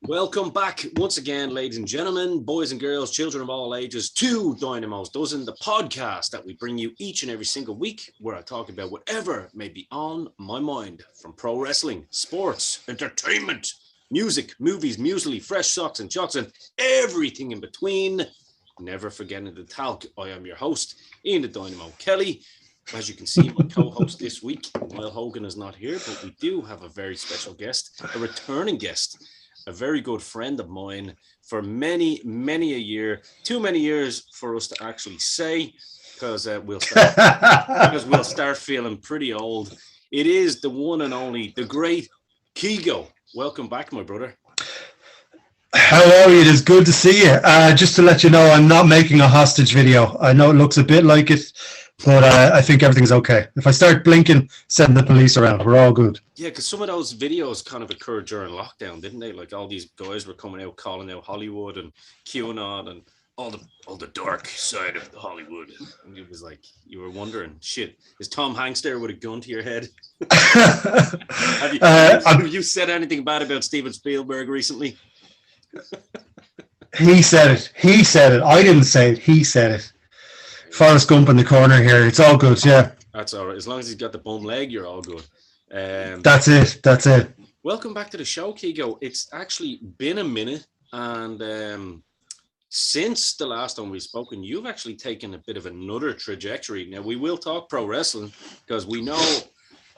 Welcome back once again, ladies and gentlemen, boys and girls, children of all ages, to Dynamo's Dozen, the podcast that we bring you each and every single week, where I talk about whatever may be on my mind, from pro wrestling, sports, entertainment, music, movies, muesli, fresh socks and jocks, and everything in between. Never forgetting the talc. I am your host, Ian the Dynamo Kelly. As you can see, my co-host this week, Niall Hogan, is not here, but we do have a very special guest, a returning guest, a very good friend of mine for many, many a year. Too many years for us to actually say, because we'll start feeling pretty old. It is the one and only, the great Keego. Welcome back, my brother. Hello, it is good to see you. Just to let you know, I'm not making a hostage video. I know it looks a bit like it, but I think everything's okay. If I start blinking, send the police around. We're all good. Yeah, because some of those videos kind of occurred during lockdown, didn't they? Like all these guys were coming out calling out Hollywood and QAnon and all the dark side of Hollywood. And it was like you were wondering, shit, is Tom Hanks there with a gun to your head? have you said anything bad about Steven Spielberg recently? He said it. I didn't say it. He said it. Forrest Gump in the corner here. It's all good, yeah. That's all right. As long as he's got the bum leg, you're all good. That's it. Welcome back to the show, Keego. It's actually been a minute, and since the last time we've spoken, you've actually taken a bit of another trajectory. Now, we will talk pro wrestling, because we know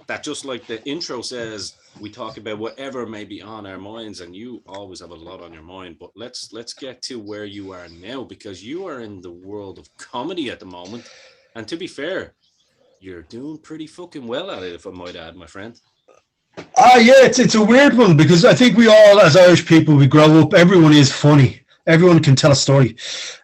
that, just like the intro says, we talk about whatever may be on our minds, and you always have a lot on your mind. But let's get to where you are now, because you are in the world of comedy at the moment. And to be fair, you're doing pretty fucking well at it, if I might add, my friend. Yeah, it's a weird one, because I think we all, as Irish people, we grow up, everyone is funny. Everyone can tell a story.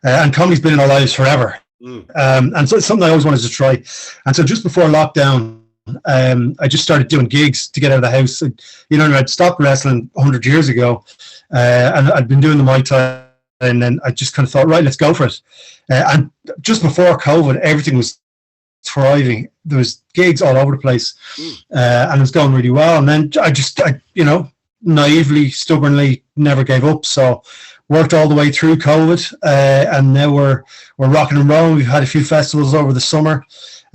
And comedy's been in our lives forever. And so it's something I always wanted to try. And so just before lockdown, I just started doing gigs to get out of the house. You know, I'd stopped wrestling 100 years ago, and I'd been doing the Muay Thai, and then I just kind of thought, right, let's go for it. And just before COVID, everything was thriving. There was gigs all over the place, and it was going really well. And then I naively, stubbornly never gave up. So worked all the way through COVID, and now we're rocking and rolling. We've had a few festivals over the summer.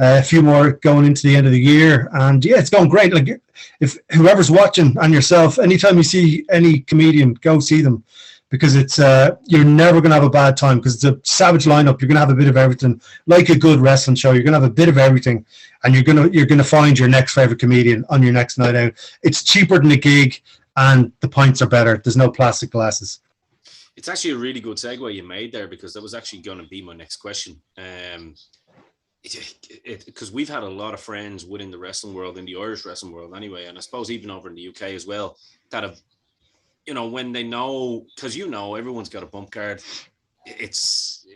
A few more going into the end of the year, and yeah, it's going great. Like, if whoever's watching and yourself, anytime you see any comedian, go see them, because it's you're never gonna have a bad time, because it's a savage lineup. You're gonna have a bit of everything, like a good wrestling show. You're gonna have a bit of everything, and you're gonna find your next favorite comedian on your next night out. It's cheaper than a gig, and the pints are better. There's no plastic glasses. It's actually a really good segue you made there, because that was actually going to be my next question. Because we've had a lot of friends within the wrestling world, in the Irish wrestling world anyway, and I suppose even over in the UK as well, that have, when they know, because everyone's got a bump card, it's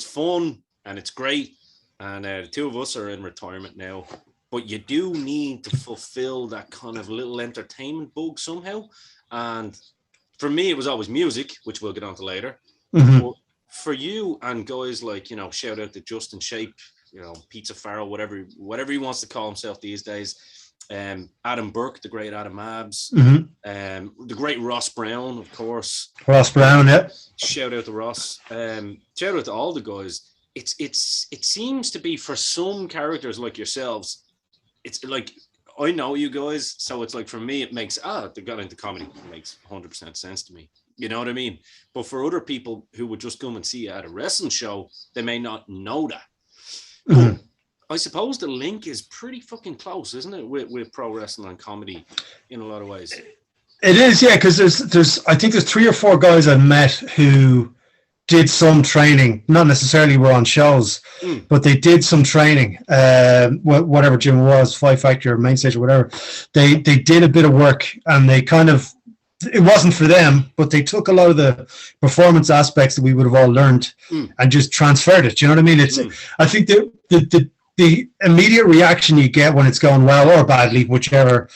fun and it's great, and the two of us are in retirement now, but you do need to fulfill that kind of little entertainment bug somehow. And for me, it was always music, which we'll get on to later. But for you and guys like, shout out to Justin Shape, Pizza Pharaoh, whatever he wants to call himself these days. Adam Burke, the great Adam Abs, the great Ross Brown, of course. Ross Brown, yeah. Shout out to Ross. Shout out to all the guys. It seems to be, for some characters like yourselves, it's like, I know you guys, so it's like, for me, it makes, they got into comedy. It makes 100% sense to me. You know what I mean? But for other people who would just come and see you at a wrestling show, they may not know that. I suppose the link is pretty fucking close, isn't it, with pro wrestling and comedy in a lot of ways? It is, yeah, because I think there's 3 or 4 guys I've met who did some training, not necessarily were on shows, but they did some training, whatever gym it was, Fight Factory or Main Stage or whatever. They did a bit of work, and they kind of, it wasn't for them, but they took a lot of the performance aspects that we would have all learned and just transferred it. You know what I mean? It's I think the immediate reaction you get when it's going well or badly, whichever,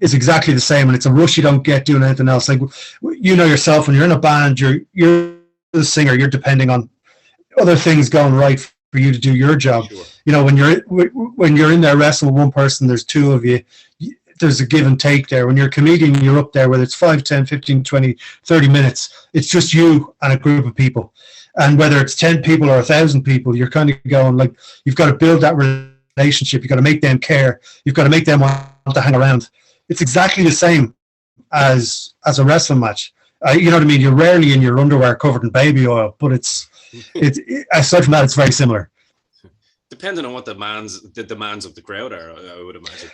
is exactly the same, and it's a rush you don't get doing anything else. Like, yourself, when you're in a band, you're the singer, you're depending on other things going right for you to do your job. Sure. When you're in there wrestling with one person, there's 2 of you. there's a give and take there. When you're a comedian, you're up there, whether it's 5, 10, 15, 20, 30 minutes, it's just you and a group of people. And whether it's 10 people or 1,000 people, you're kind of going like, you've got to build that relationship. You've got to make them care. You've got to make them want to hang around. It's exactly the same as a wrestling match. You know what I mean? You're rarely in your underwear covered in baby oil, but it's aside from that, it's very similar. Depending on what the demands of the crowd are, I would imagine.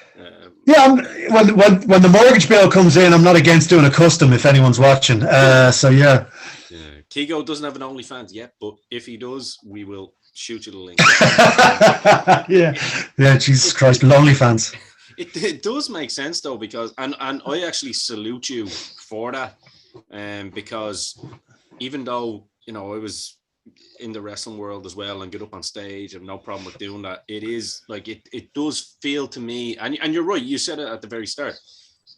When the mortgage bill comes in, I'm not against doing a custom if anyone's watching. So yeah. Keego doesn't have an OnlyFans yet, but if he does, we will shoot you the link. yeah. Jesus Christ, OnlyFans. It does make sense though, because and I actually salute you for that, because even though I was in the wrestling world as well and get up on stage and no problem with doing that, it is like it does feel to me, and you're right, you said it at the very start,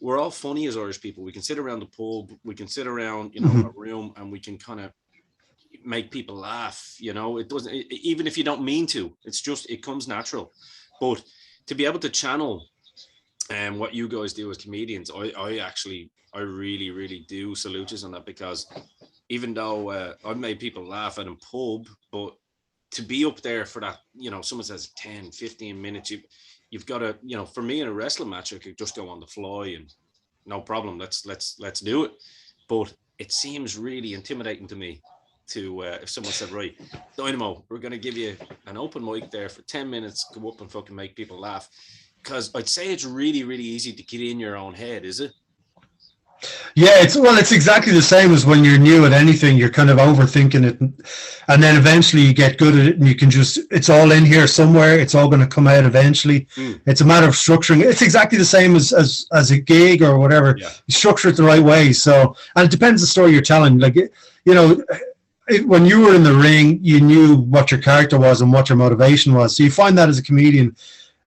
we're all funny as Irish people. We can sit around the pub, we can sit around a room, and we can kind of make people laugh. It doesn't, even if you don't mean to, it's just, it comes natural. But to be able to channel what you guys do as comedians, I really, really do salute you on that, because even though I've made people laugh at a pub, but to be up there for that, someone says 10, 15 minutes, you've got to, for me in a wrestling match, I could just go on the fly and no problem, let's do it. But it seems really intimidating to me to, if someone said, right, Dynamo, we're going to give you an open mic there for 10 minutes, go up and fucking make people laugh. Because I'd say it's really, really easy to get in your own head, is it? Yeah, it's exactly the same as when you're new at anything. You're kind of overthinking it, and then eventually you get good at it, and you can just, it's all in here somewhere. It's all going to come out eventually. It's a matter of structuring. It's exactly the same as a gig or whatever. Yeah. You structure it the right way. So, and it depends the story you're telling. Like, when you were in the ring, you knew what your character was and what your motivation was. So you find that as a comedian,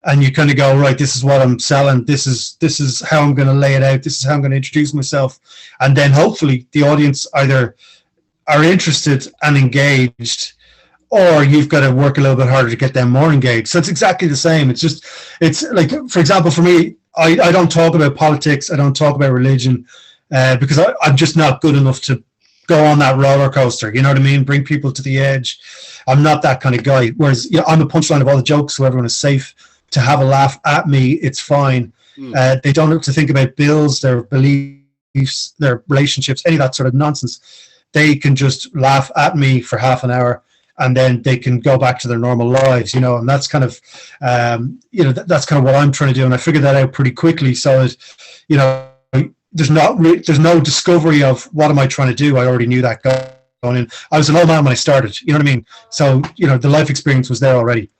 and you kind of go, right, this is what I'm selling. This is how I'm going to lay it out. This is how I'm going to introduce myself. And then hopefully the audience either are interested and engaged, or you've got to work a little bit harder to get them more engaged. So it's exactly the same. It's like, for example, for me, I don't talk about politics. I don't talk about religion because I'm just not good enough to go on that roller coaster. You know what I mean? Bring people to the edge. I'm not that kind of guy. Whereas I'm the punchline of all the jokes, so everyone is safe to have a laugh at me. It's fine. They don't have to think about bills, their beliefs, their relationships, any of that sort of nonsense. They can just laugh at me for half an hour, and then they can go back to their normal lives, and that's kind of, that's kind of what I'm trying to do. And I figured that out pretty quickly. So, there's no discovery of what am I trying to do. I already knew that going in. I was an old man when I started, you know what I mean? So, the life experience was there already.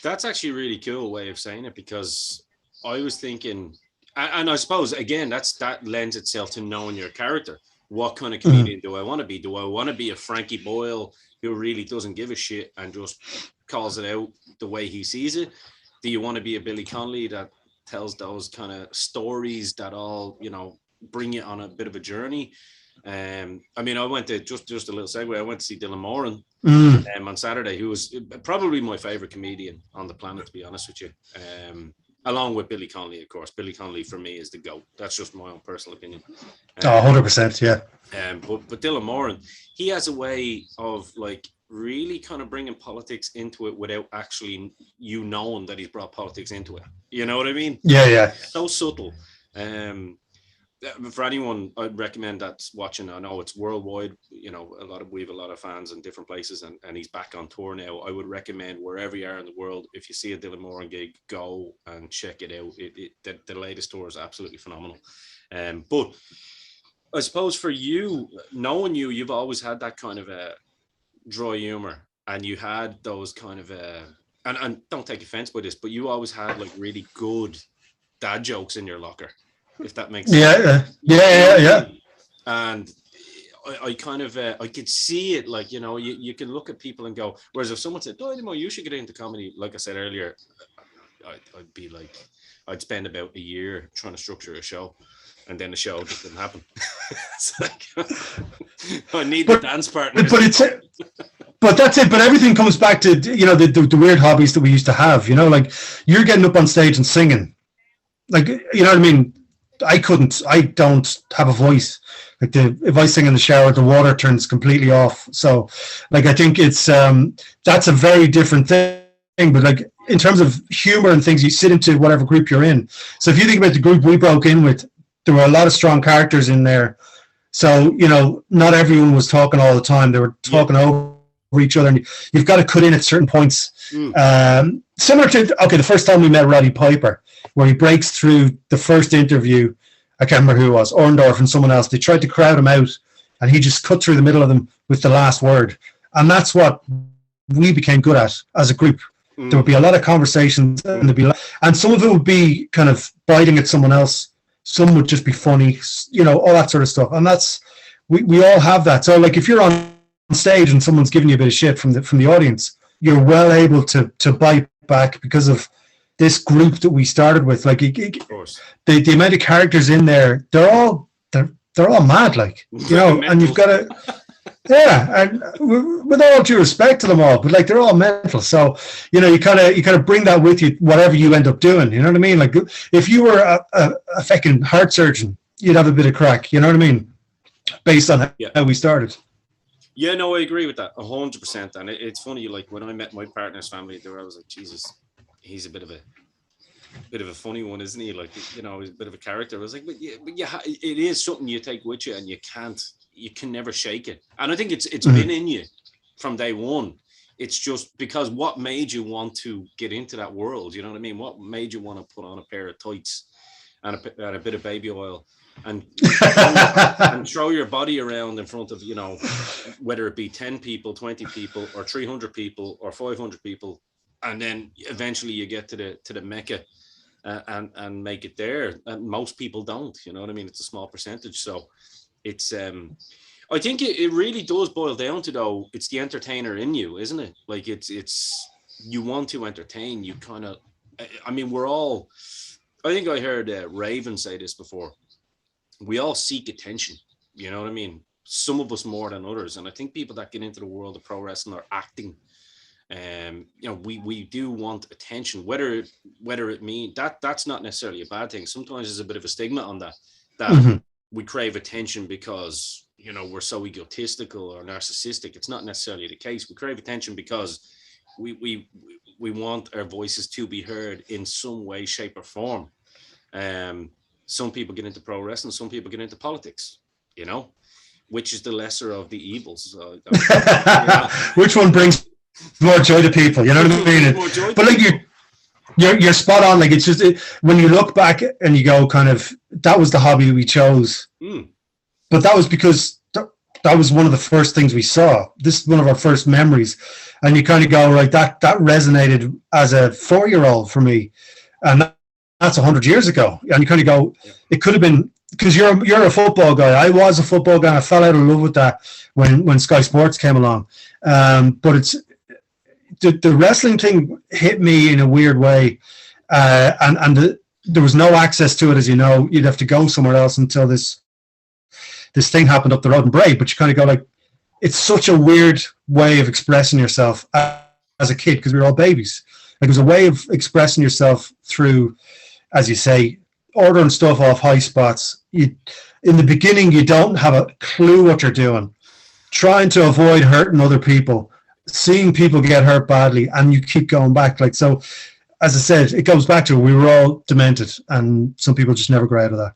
That's actually a really cool way of saying it, because I was thinking, and I suppose, again, that lends itself to knowing your character. What kind of comedian do I want to be? Do I want to be a Frankie Boyle who really doesn't give a shit and just calls it out the way he sees it? Do you want to be a Billy Connolly that tells those kind of stories that all, bring you on a bit of a journey? I went to, just a little segue, I went to see Dylan Moran on Saturday, who was probably my favorite comedian on the planet, to be honest with you, along with Billy Connolly, of course. Billy Connolly for me is the GOAT. That's just my own personal opinion. 100%, yeah. But Dylan Moran, he has a way of like really kind of bringing politics into it without actually knowing that he's brought politics into it. You know what I mean? Yeah. So subtle. For anyone, I'd recommend that's watching. I know it's worldwide. We have a lot of fans in different places, and he's back on tour now. I would recommend wherever you are in the world, if you see a Dylan Moran gig, go and check it out. The latest tour is absolutely phenomenal. But I suppose for you, knowing you've always had that kind of a dry humor, and you had those kind of and don't take offense by this, but you always had like really good dad jokes in your locker, if that makes sense. Yeah. And I kind of I could see it, like, you can look at people and go, whereas if someone said, Dynamo, you should get into comedy, like I said earlier, I'd be like, I'd spend about a year trying to structure a show, and then the show just didn't happen. It's like, I need the dance partner. But that's it. But everything comes back to, the weird hobbies that we used to have, like you're getting up on stage and singing. like, you know what I mean? I don't have a voice. Like if I sing in the shower, the water turns completely off. So like, I think it's, that's a very different thing. But like, in terms of humor and things, you sit into whatever group you're in. So if you think about the group we broke in with, there were a lot of strong characters in there. So, you know, not everyone was talking all the time. They were talking over each other, and you've got to cut in at certain points. Similar to, the first time we met Roddy Piper, where he breaks through the first interview. I can't remember who it was, Orndorff and someone else. They tried to crowd him out, and he just cut through the middle of them with the last word. And that's what we became good at as a group. There would be a lot of conversations, and some of it would be kind of biting at someone else. Some would just be funny, you know, all that sort of stuff. And that's, we all have that. So like, if you're on stage and someone's giving you a bit of shit from the audience, you're well able to bite back because of this group that we started with. Like, the amount of characters in there, they're all mad, like, you know, and you've got to, and with all due respect to them all, but like, they're all mental. So, you know, you kind of bring that with you, whatever you end up doing. You know what I mean? Like, if you were a fucking heart surgeon, you'd have a bit of crack. You know what I mean? Based on how we started. Yeah, no, I agree with that 100%. And it's funny, like, when I met my partner's family, I was like, Jesus, he's a bit of a funny one, isn't he? Like, you know, he's a bit of a character. I was like, but it is something you take with you, and you can never shake it. And I think it's been in you from day one. It's just because what made you want to get into that world? You know what I mean? What made you want to put on a pair of tights and a bit of baby oil and throw your body around in front of, you know, whether it be 10 people, 20 people, or 300 people, or 500 people, and then eventually you get to the Mecca and make it there. And most people don't. You know what I mean? It's a small percentage. So it's I think it really does boil down to, though, it's the entertainer in you, isn't it? Like, it's you want to entertain. You kind of, I mean, we're all, I think I heard Raven say this before. We all seek attention. You know what I mean? Some of us more than others. And I think people that get into the world of pro wrestling or acting, you know, we do want attention, whether it mean that's not necessarily a bad thing. Sometimes there's a bit of a stigma on that we crave attention because, you know, we're so egotistical or narcissistic. It's not necessarily the case. We crave attention because we want our voices to be heard in some way, shape, or form. Some people get into pro wrestling, some people get into politics, you know, which is the lesser of the evils. Which one brings more joy to people? You know what I mean? But like, you're spot on. Like, it's just when you look back and you go, kind of, that was the hobby we chose. But that was because that was one of the first things we saw. This is one of our first memories, and you kind of go, right, that resonated as a 4-year-old for me, and that's 100 years ago. And you kind of go, it could have been, because you're a football guy. I was a football guy. I fell out of love with that when Sky Sports came along. But it's the wrestling thing hit me in a weird way, and there was no access to it, as you know. You'd have to go somewhere else until this thing happened up the road in Bray. But you kind of go, like, it's such a weird way of expressing yourself as a kid, because we were all babies. Like, it was a way of expressing yourself through, as you say, ordering stuff off high spots. In the beginning, you don't have a clue what you're doing, trying to avoid hurting other people, seeing people get hurt badly, and you keep going back. Like, so, as I said, it goes back to, we were all demented, and some people just never grow out of that.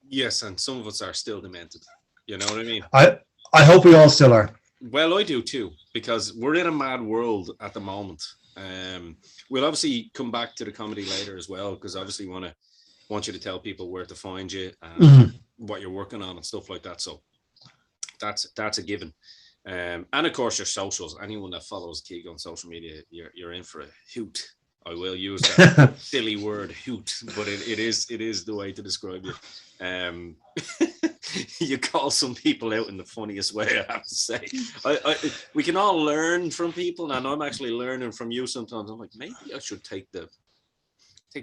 Yes, and some of us are still demented. You know what I mean? I hope we all still are. Well, I do too, because we're in a mad world at the moment. We'll obviously come back to the comedy later as well, because obviously want you to tell people where to find you and what you're working on and stuff like that. So that's a given. And of course, your socials. Anyone that follows Keego on social media, you're in for a hoot. I will use that silly word hoot, but it is the way to describe you. You call some people out in the funniest way, I have to say. We can all learn from people, and I'm actually learning from you sometimes. I'm like, maybe I should take the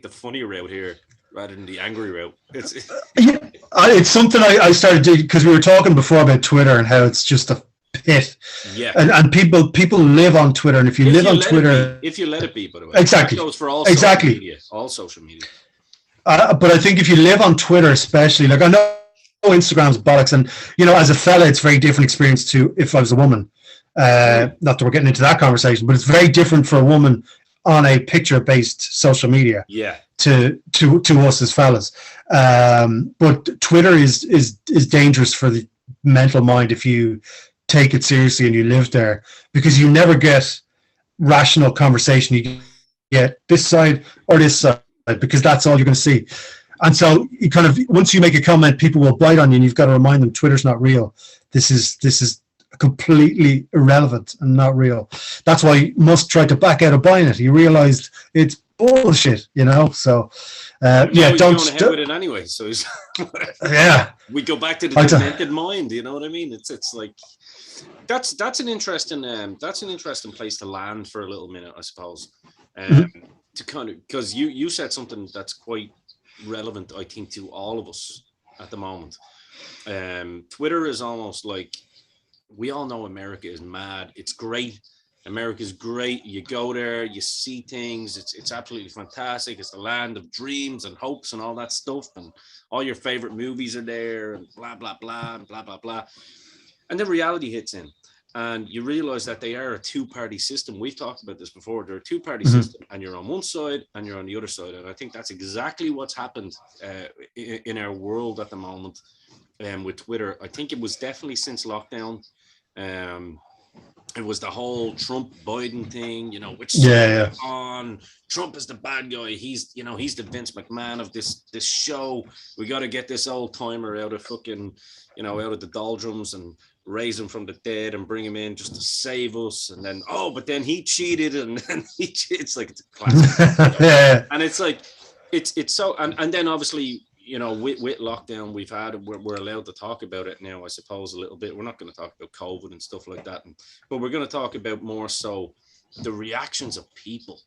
funny route here rather than the angry route. It's something I started doing, because we were talking before about Twitter and how it's just a pit. Yeah. And people live on Twitter, and if you live on Twitter, if you let it be, by the way, exactly, that goes for all exactly social media, all social media. But I think if you live on Twitter, especially, like I know Instagram's bollocks, and as a fella, it's a very different experience to if I was a woman. Not that we're getting into that conversation, but it's very different for a woman on a picture-based social media. Yeah. To us as fellas, but Twitter is dangerous for the mental mind if you take it seriously and you live there, because you never get rational conversation. You get this side or this side, because that's all you're going to see. And so you kind of, once you make a comment, people will bite on you, and you've got to remind them Twitter's not real. This is completely irrelevant and not real. That's why you must try to back out of buying it. You realized it's bullshit, So don't going ahead with it anyway. So yeah, we go back to the demented mind. You know what I mean? It's like that's an interesting place to land for a little minute, I suppose. To kind of, because you said something that's quite relevant, I think, to all of us at the moment. Twitter is almost like, we all know America is mad. It's great. America's great. You go there, you see things. It's absolutely fantastic. It's the land of dreams and hopes and all that stuff. And all your favorite movies are there and blah, blah, blah, and blah, blah, blah. And then reality hits in. And you realize that they are a two-party system. We've talked about this before. They're a two-party system, and you're on one side and you're on the other side. And I think that's exactly what's happened in our world at the moment with Twitter. I think it was definitely since lockdown. It was the whole Trump Biden thing, which on Trump is the bad guy. He's the Vince McMahon of this show. We got to get this old timer out of fucking, out of the doldrums and raise him from the dead and bring him in just to save us. And then, but then he cheated, and then it's like, it's a classic. And it's like, it's so, and then obviously, with lockdown we're allowed to talk about it now, I suppose, a little bit. We're not going to talk about COVID and stuff like that, but we're going to talk about more so the reactions of people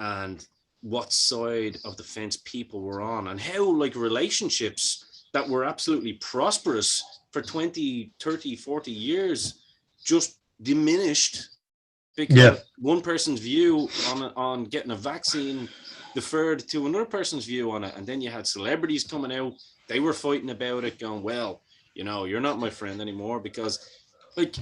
and what side of the fence people were on, and how like relationships that were absolutely prosperous for 20, 30, 40 years just diminished because one person's view on getting a vaccine deferred to another person's view on it. And then you had celebrities coming out, they were fighting about it, going, well, you're not my friend anymore, because like,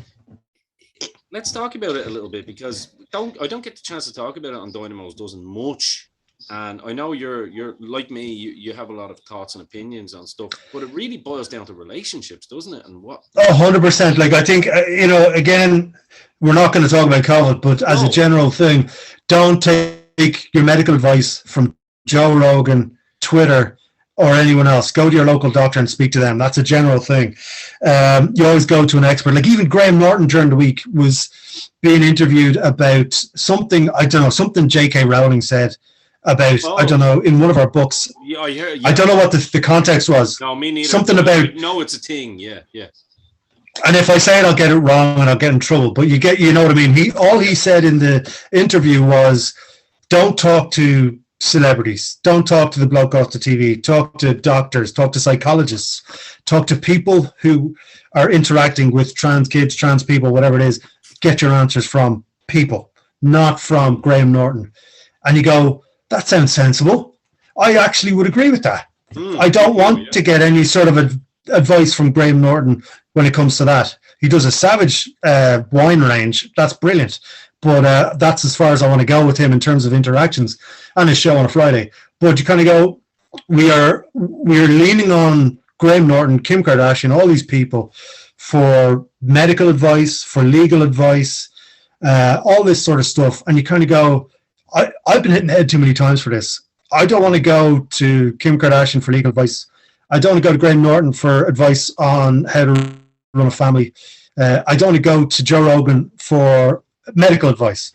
let's talk about it a little bit, because I don't get the chance to talk about it on Dynamo's Doesn't much. And I know you're like me, you have a lot of thoughts and opinions on stuff, but it really boils down to relationships, doesn't it? And what? 100%. Like, I think, again, we're not going to talk about COVID, but as a general thing, don't take your medical advice from Joe Rogan, Twitter, or anyone else. Go to your local doctor and speak to them. That's a general thing. You always go to an expert. Like even Graham Norton during the week was being interviewed about something, I don't know, something J.K. Rowling said about, I don't know, in one of our books. Yeah, I hear. I don't know what the context was. No, me neither. Something about. No, it's a thing. Yeah. And if I say it, I'll get it wrong and I'll get in trouble. But you know what I mean? All he said in the interview was, don't talk to celebrities. Don't talk to the bloke off the TV. Talk to doctors. Talk to psychologists. Talk to people who are interacting with trans kids, trans people, whatever it is. Get your answers from people, not from Graham Norton. And you go, that sounds sensible. I actually would agree with that. I don't want to get any sort of advice from Graham Norton when it comes to that. He does a savage wine range. That's brilliant. But that's as far as I want to go with him in terms of interactions and his show on a Friday. But you kind of go, we're leaning on Graham Norton, Kim Kardashian, all these people for medical advice, for legal advice, all this sort of stuff. And you kind of go, I've been hitting the head too many times for this. I don't want to go to Kim Kardashian for legal advice. I don't want to go to Graham Norton for advice on how to run a family. I don't want to go to Joe Rogan for medical advice.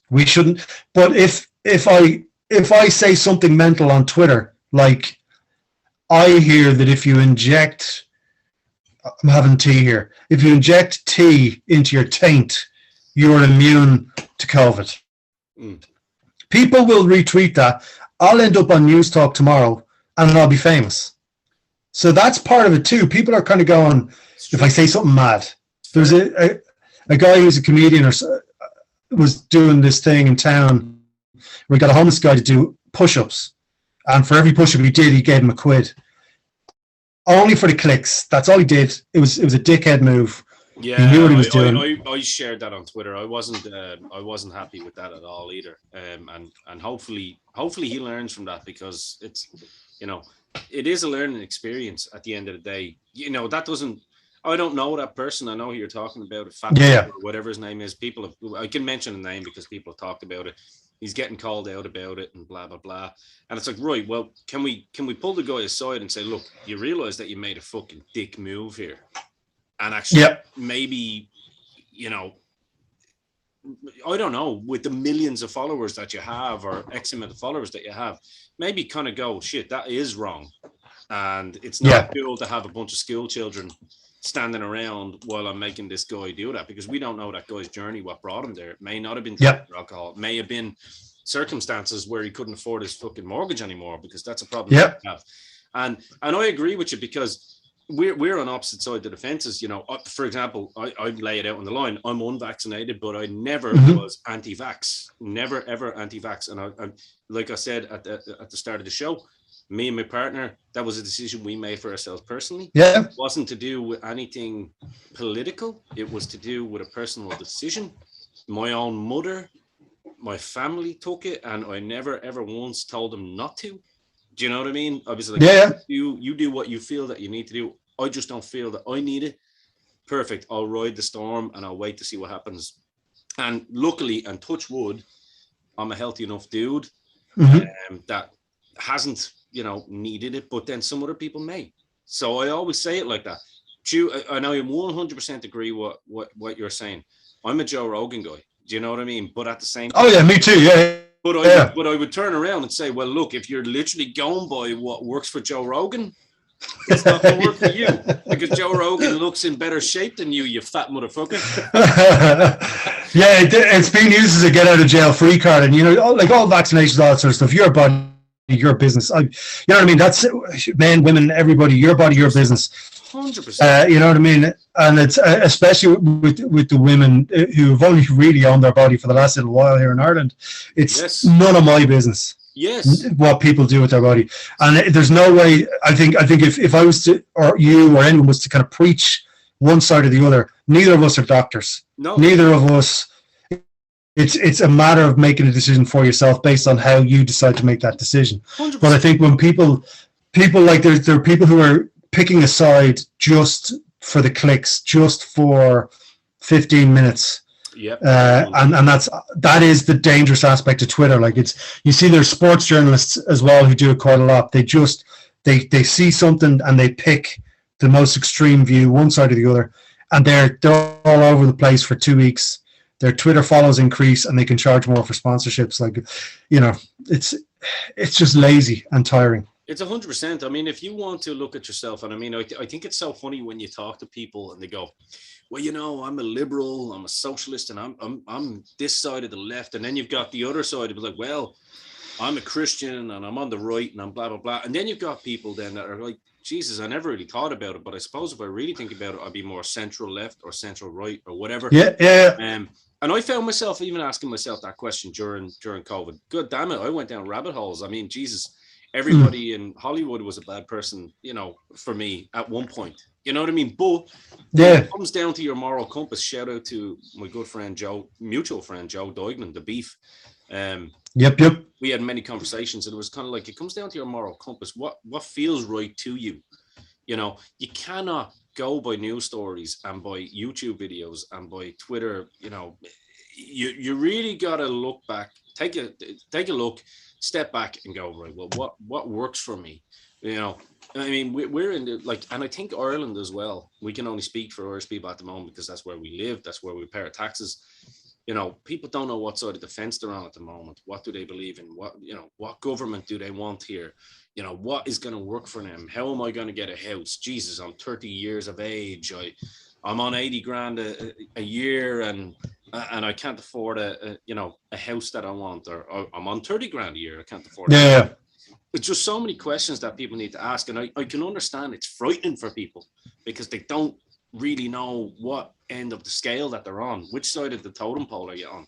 We shouldn't. But if I say something mental on Twitter, like I hear that if you inject, I'm having tea here, if you inject tea into your taint, you're immune to COVID. People will retweet that. I'll end up on News Talk tomorrow and I'll be famous. So that's part of it too. People are kind of going, if I say something mad. There's a guy who's a comedian or was doing this thing in town where he got a homeless guy to do push-ups. And for every push-up he did, he gave him a quid. Only for the clicks. That's all he did. It was a dickhead move. Yeah, he knew what he was doing. I shared that on Twitter. I wasn't happy with that at all either. And hopefully he learns from that, because it's, it is a learning experience at the end of the day. That doesn't. I don't know that person. I know who you're talking about. Or whatever his name is. I can mention a name because people have talked about it. He's getting called out about it and blah blah blah. And it's like, right, well, can we pull the guy aside and say, look, you realize that you made a fucking dick move here, and actually maybe, I don't know, with the millions of followers that you have, or X amount of followers that you have, maybe kind of go, shit, that is wrong, and it's not cool to have a bunch of school children standing around while I'm making this guy do that, because we don't know that guy's journey, what brought him there. It may not have been alcohol. It may have been circumstances where he couldn't afford his fucking mortgage anymore, because that's a problem we have. And I agree with you, because we're on opposite sides of the fences. For example, I lay it out on the line. I'm unvaccinated, but I never was anti-vax. Never ever anti-vax. And I like I said at the start of the show, me and my partner, that was a decision we made for ourselves personally. Yeah. It wasn't to do with anything political. It was to do with a personal decision. My own mother, my family took it, and I never ever once told them not to. Do you know what I mean? I was like, you do what you feel that you need to do. I just don't feel that I need it. Perfect. I'll ride the storm and I'll wait to see what happens. And luckily, and touch wood, I'm a healthy enough dude that hasn't, needed it, but then some other people may. So I always say it like that. I know you 100% agree what you're saying. I'm a Joe Rogan guy. Do you know what I mean? But at the same time, me too. Yeah. But I would turn around and say, well, look, if you're literally going by what works for Joe Rogan, it's not going to work for you, because Joe Rogan looks in better shape than you fat motherfucker. It's being used as a get out of jail free card, and like all vaccinations, all that sort of stuff. Your body, your business. You know what I mean? That's men, women, everybody. Your body, your business. 100%. You know what I mean? And it's especially with the women who've only really owned their body for the last little while here in Ireland. It's none of my business. Yes. What people do with their body. And there's no way, I think if I was to, or you or anyone was to kind of preach one side or the other, neither of us are doctors. No. Neither of us. It's a matter of making a decision for yourself based on how you decide to make that decision. 100%. But I think when people like there are people who are picking a side just for the clicks, just for 15 minutes. Yep. And that is the dangerous aspect of Twitter. Like you see there's sports journalists as well who do it quite a lot. They just they see something and they pick the most extreme view, one side or the other, and they're all over the place for 2 weeks. Their Twitter follows increase and they can charge more for sponsorships. Like, it's just lazy and tiring. It's 100%. I mean, if you want to look at yourself, and I mean, I think it's so funny when you talk to people and they go, well, I'm a liberal, I'm a socialist, and I'm this side of the left. And then you've got the other side of it, like, well, I'm a Christian and I'm on the right and I'm blah, blah, blah. And then you've got people then that are like, Jesus, I never really thought about it, but I suppose if I really think about it, I'd be more central left or central right or whatever. Yeah. And I found myself even asking myself that question during COVID. God damn it, I went down rabbit holes. I mean, Jesus, everybody in Hollywood was a bad person, for me at one point. You know what I mean? But it comes down to your moral compass. Shout out to my good friend Joe, mutual friend Joe Doignan, the Beef. Yep. We had many conversations, and it was kind of like, it comes down to your moral compass. What feels right to you? You cannot go by news stories and by YouTube videos and by Twitter. You really got to look back, take a look, step back and go, right, well, what works for me? I mean, we're in the, and I think Ireland as well, we can only speak for Irish people at the moment because that's where we live, that's where we pay our taxes. People don't know what side of the fence they're on at the moment. What do they believe in? What government do they want here? What is going to work for them? How am I going to get a house? Jesus, I'm 30 years of age. I'm on 80 grand a year and I can't afford a house that I want, or I'm on 30 grand a year. I can't afford it. Yeah. It's just so many questions that people need to ask. And I can understand it's frightening for people because they don't really know what end of the scale that they're on. Which side of the totem pole are you on?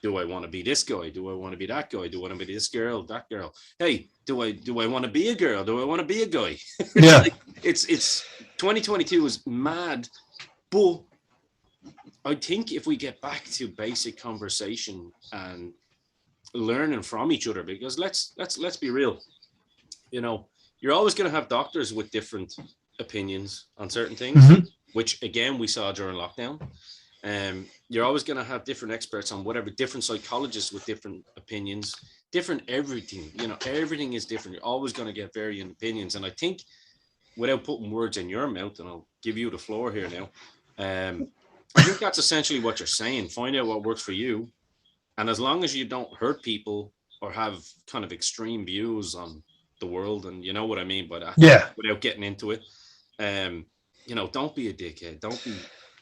do I want to be this guy? Do I want to be that guy? Do I want to be this girl, that girl? Hey, do I want to be a girl? Do I want to be a guy? Yeah. it's 2022 is mad, but I think if we get back to basic conversation and learning from each other, because let's be real, you know, you're always going to have doctors with different opinions on certain things, which again we saw during lockdown. You're always going to have different experts on whatever, different psychologists with different opinions, different everything. You know, everything is different. You're always going to get varying opinions. And I think, without putting words in your mouth, and I'll give you the floor here now, I think that's essentially what you're saying. Find out what works for you. And as long as you don't hurt people or have kind of extreme views on the world, and you know what I mean by that, yeah, without getting into it, you know, don't be a dickhead. Don't be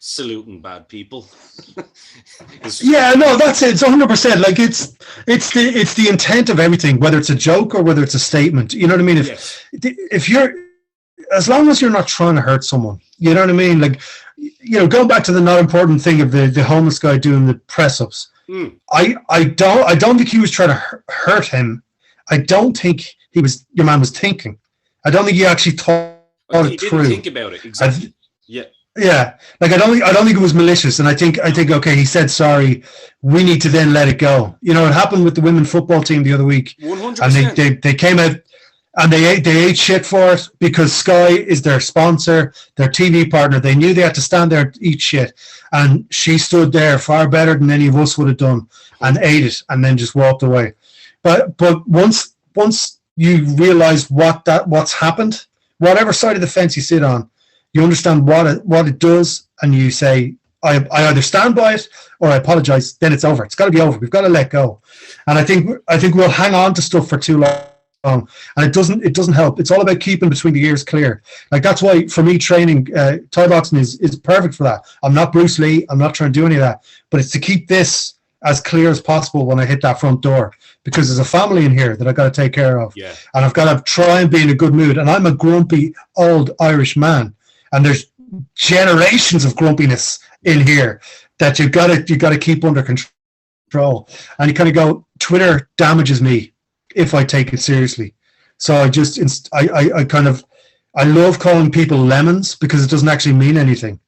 saluting bad people. Yeah, no, that's it. It's 100%. Like it's the intent of everything, whether it's a joke or whether it's a statement. You know what I mean? If you're, as long as you're not trying to hurt someone, you know what I mean? Like, you know, going back to the not important thing of the homeless guy doing the press ups. I don't think he was trying to hurt him. I don't think your man was thinking. I don't think he actually thought it through. Didn't think about it exactly. Yeah, like I don't think it was malicious, and I think okay, he said sorry. We need to then let it go. You know, it happened with the women's football team the other week, 100%. And they came out and they ate shit for it because Sky is their sponsor, their TV partner. They knew they had to stand there and eat shit, and she stood there far better than any of us would have done and ate it, and then just walked away. But once you realize what's happened, whatever side of the fence you sit on, you understand what it does, and you say, I either stand by it or I apologize. Then it's over. It's got to be over. We've got to let go. And I think we'll hang on to stuff for too long, and it doesn't help. It's all about keeping between the ears clear. Like that's why for me training Thai boxing is perfect for that. I'm not Bruce Lee. I'm not trying to do any of that, but it's to keep this as clear as possible when I hit that front door, because there's a family in here that I've got to take care of, and I've got to try and be in a good mood. And I'm a grumpy old Irish man. And there's generations of grumpiness in here that you got to keep under control. And you kind of go, Twitter damages me if I take it seriously. So I love calling people lemons because it doesn't actually mean anything.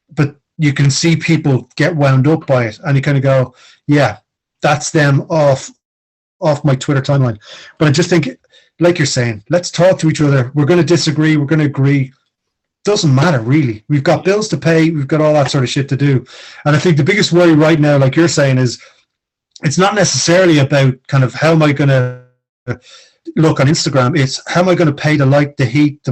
But you can see people get wound up by it, and you kind of go, yeah, that's them off my Twitter timeline. But I just think, like you're saying, let's talk to each other. We're going to disagree. We're going to agree. Doesn't matter really. We've got bills to pay. We've got all that sort of shit to do. And I think the biggest worry right now, like you're saying, is it's not necessarily about kind of how am I going to look on Instagram. It's how am I going to pay the light, the heat, the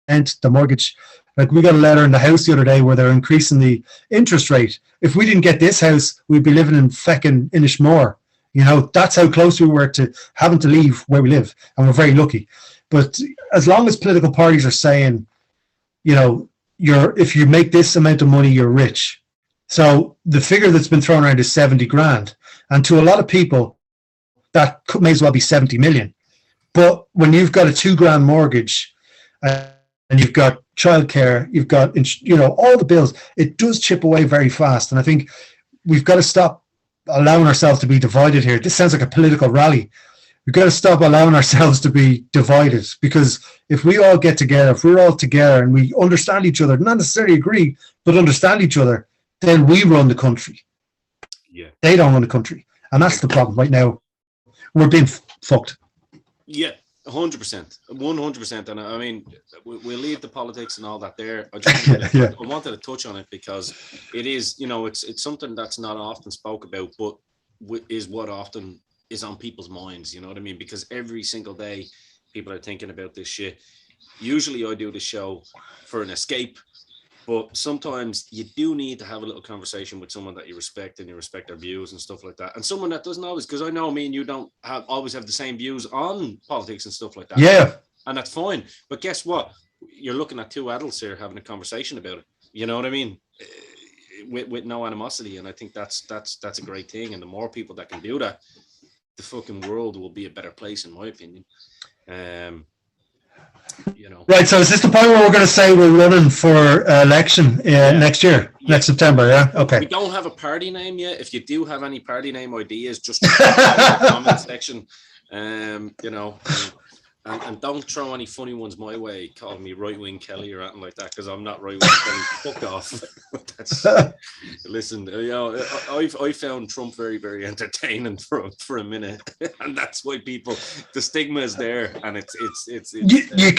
rent, the mortgage. Like we got a letter in the house the other day where they're increasing the interest rate. If we didn't get this house, we'd be living in feckin' Inishmore. You know, that's how close we were to having to leave where we live. And we're very lucky. But as long as political parties are saying, you know, if you make this amount of money, you're rich. So the figure that's been thrown around is 70 grand. And to a lot of people, that may as well be 70 million. But when you've got a $2,000 mortgage and you've got childcare, you've got, you know, all the bills, it does chip away very fast. And I think we've got to stop allowing ourselves to be divided here. This sounds like a political rally. We've got to stop allowing ourselves to be divided, because if we all get together, if we're all together and we understand each other, not necessarily agree, but understand each other, then we run the country. Yeah. They don't run the country. And that's the problem right now. We're being fucked. Yeah, 100%. 100%. And I mean, we'll leave the politics and all that there. I wanted to touch on it because it is, you know, it's something that's not often spoke about, but is what often is on people's minds, you know what I mean? Because every single day people are thinking about this shit. Usually I do the show for an escape, but sometimes you do need to have a little conversation with someone that you respect and you respect their views and stuff like that. And someone that doesn't always, because I know me and you don't always have the same views on politics and stuff like that. Yeah. And that's fine. But guess what? You're looking at two adults here having a conversation about it. You know what I mean? With no animosity. And I think that's a great thing. And the more people that can do that, the fucking world will be a better place, in my opinion. you know. Right. So is this the point where we're going to say we're running for election next year, next September? Yeah. Okay. We don't have a party name yet. If you do have any party name ideas, just in the comment section. You know, and don't throw any funny ones my way, calling me right wing Kelly or anything like that, because I'm not right wing Kelly. Fuck off. That's, listen, you know, I found Trump very, very entertaining for a minute, and that's why people, the stigma is there, and it's you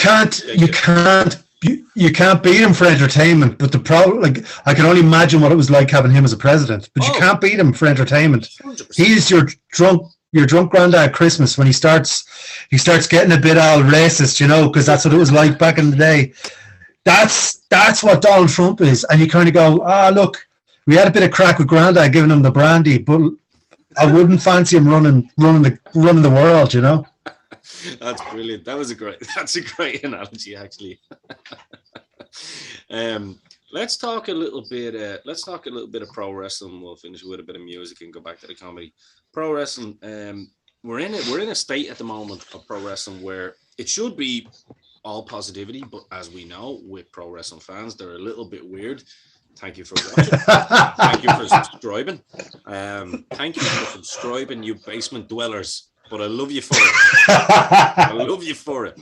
can't beat him for entertainment. But the problem, like, I can only imagine what it was like having him as a president. But you can't beat him for entertainment. 100%. He's your drunk granddad at Christmas when he starts getting a bit all racist, you know, because that's what it was like back in the day. That's what Donald Trump is. And you kind of go, look, we had a bit of crack with granddad giving him the brandy, but I wouldn't fancy him running the world, you know. That's brilliant. That's a great analogy, actually. Let's talk a little bit of pro wrestling. We'll finish with a bit of music and go back to the comedy. Pro wrestling, we're in a state at the moment of pro wrestling where it should be all positivity, but as we know, with pro wrestling fans, they're a little bit weird. Thank you for watching. Thank you for subscribing. Thank you for subscribing, you basement dwellers. But I love you for it. I love you for it.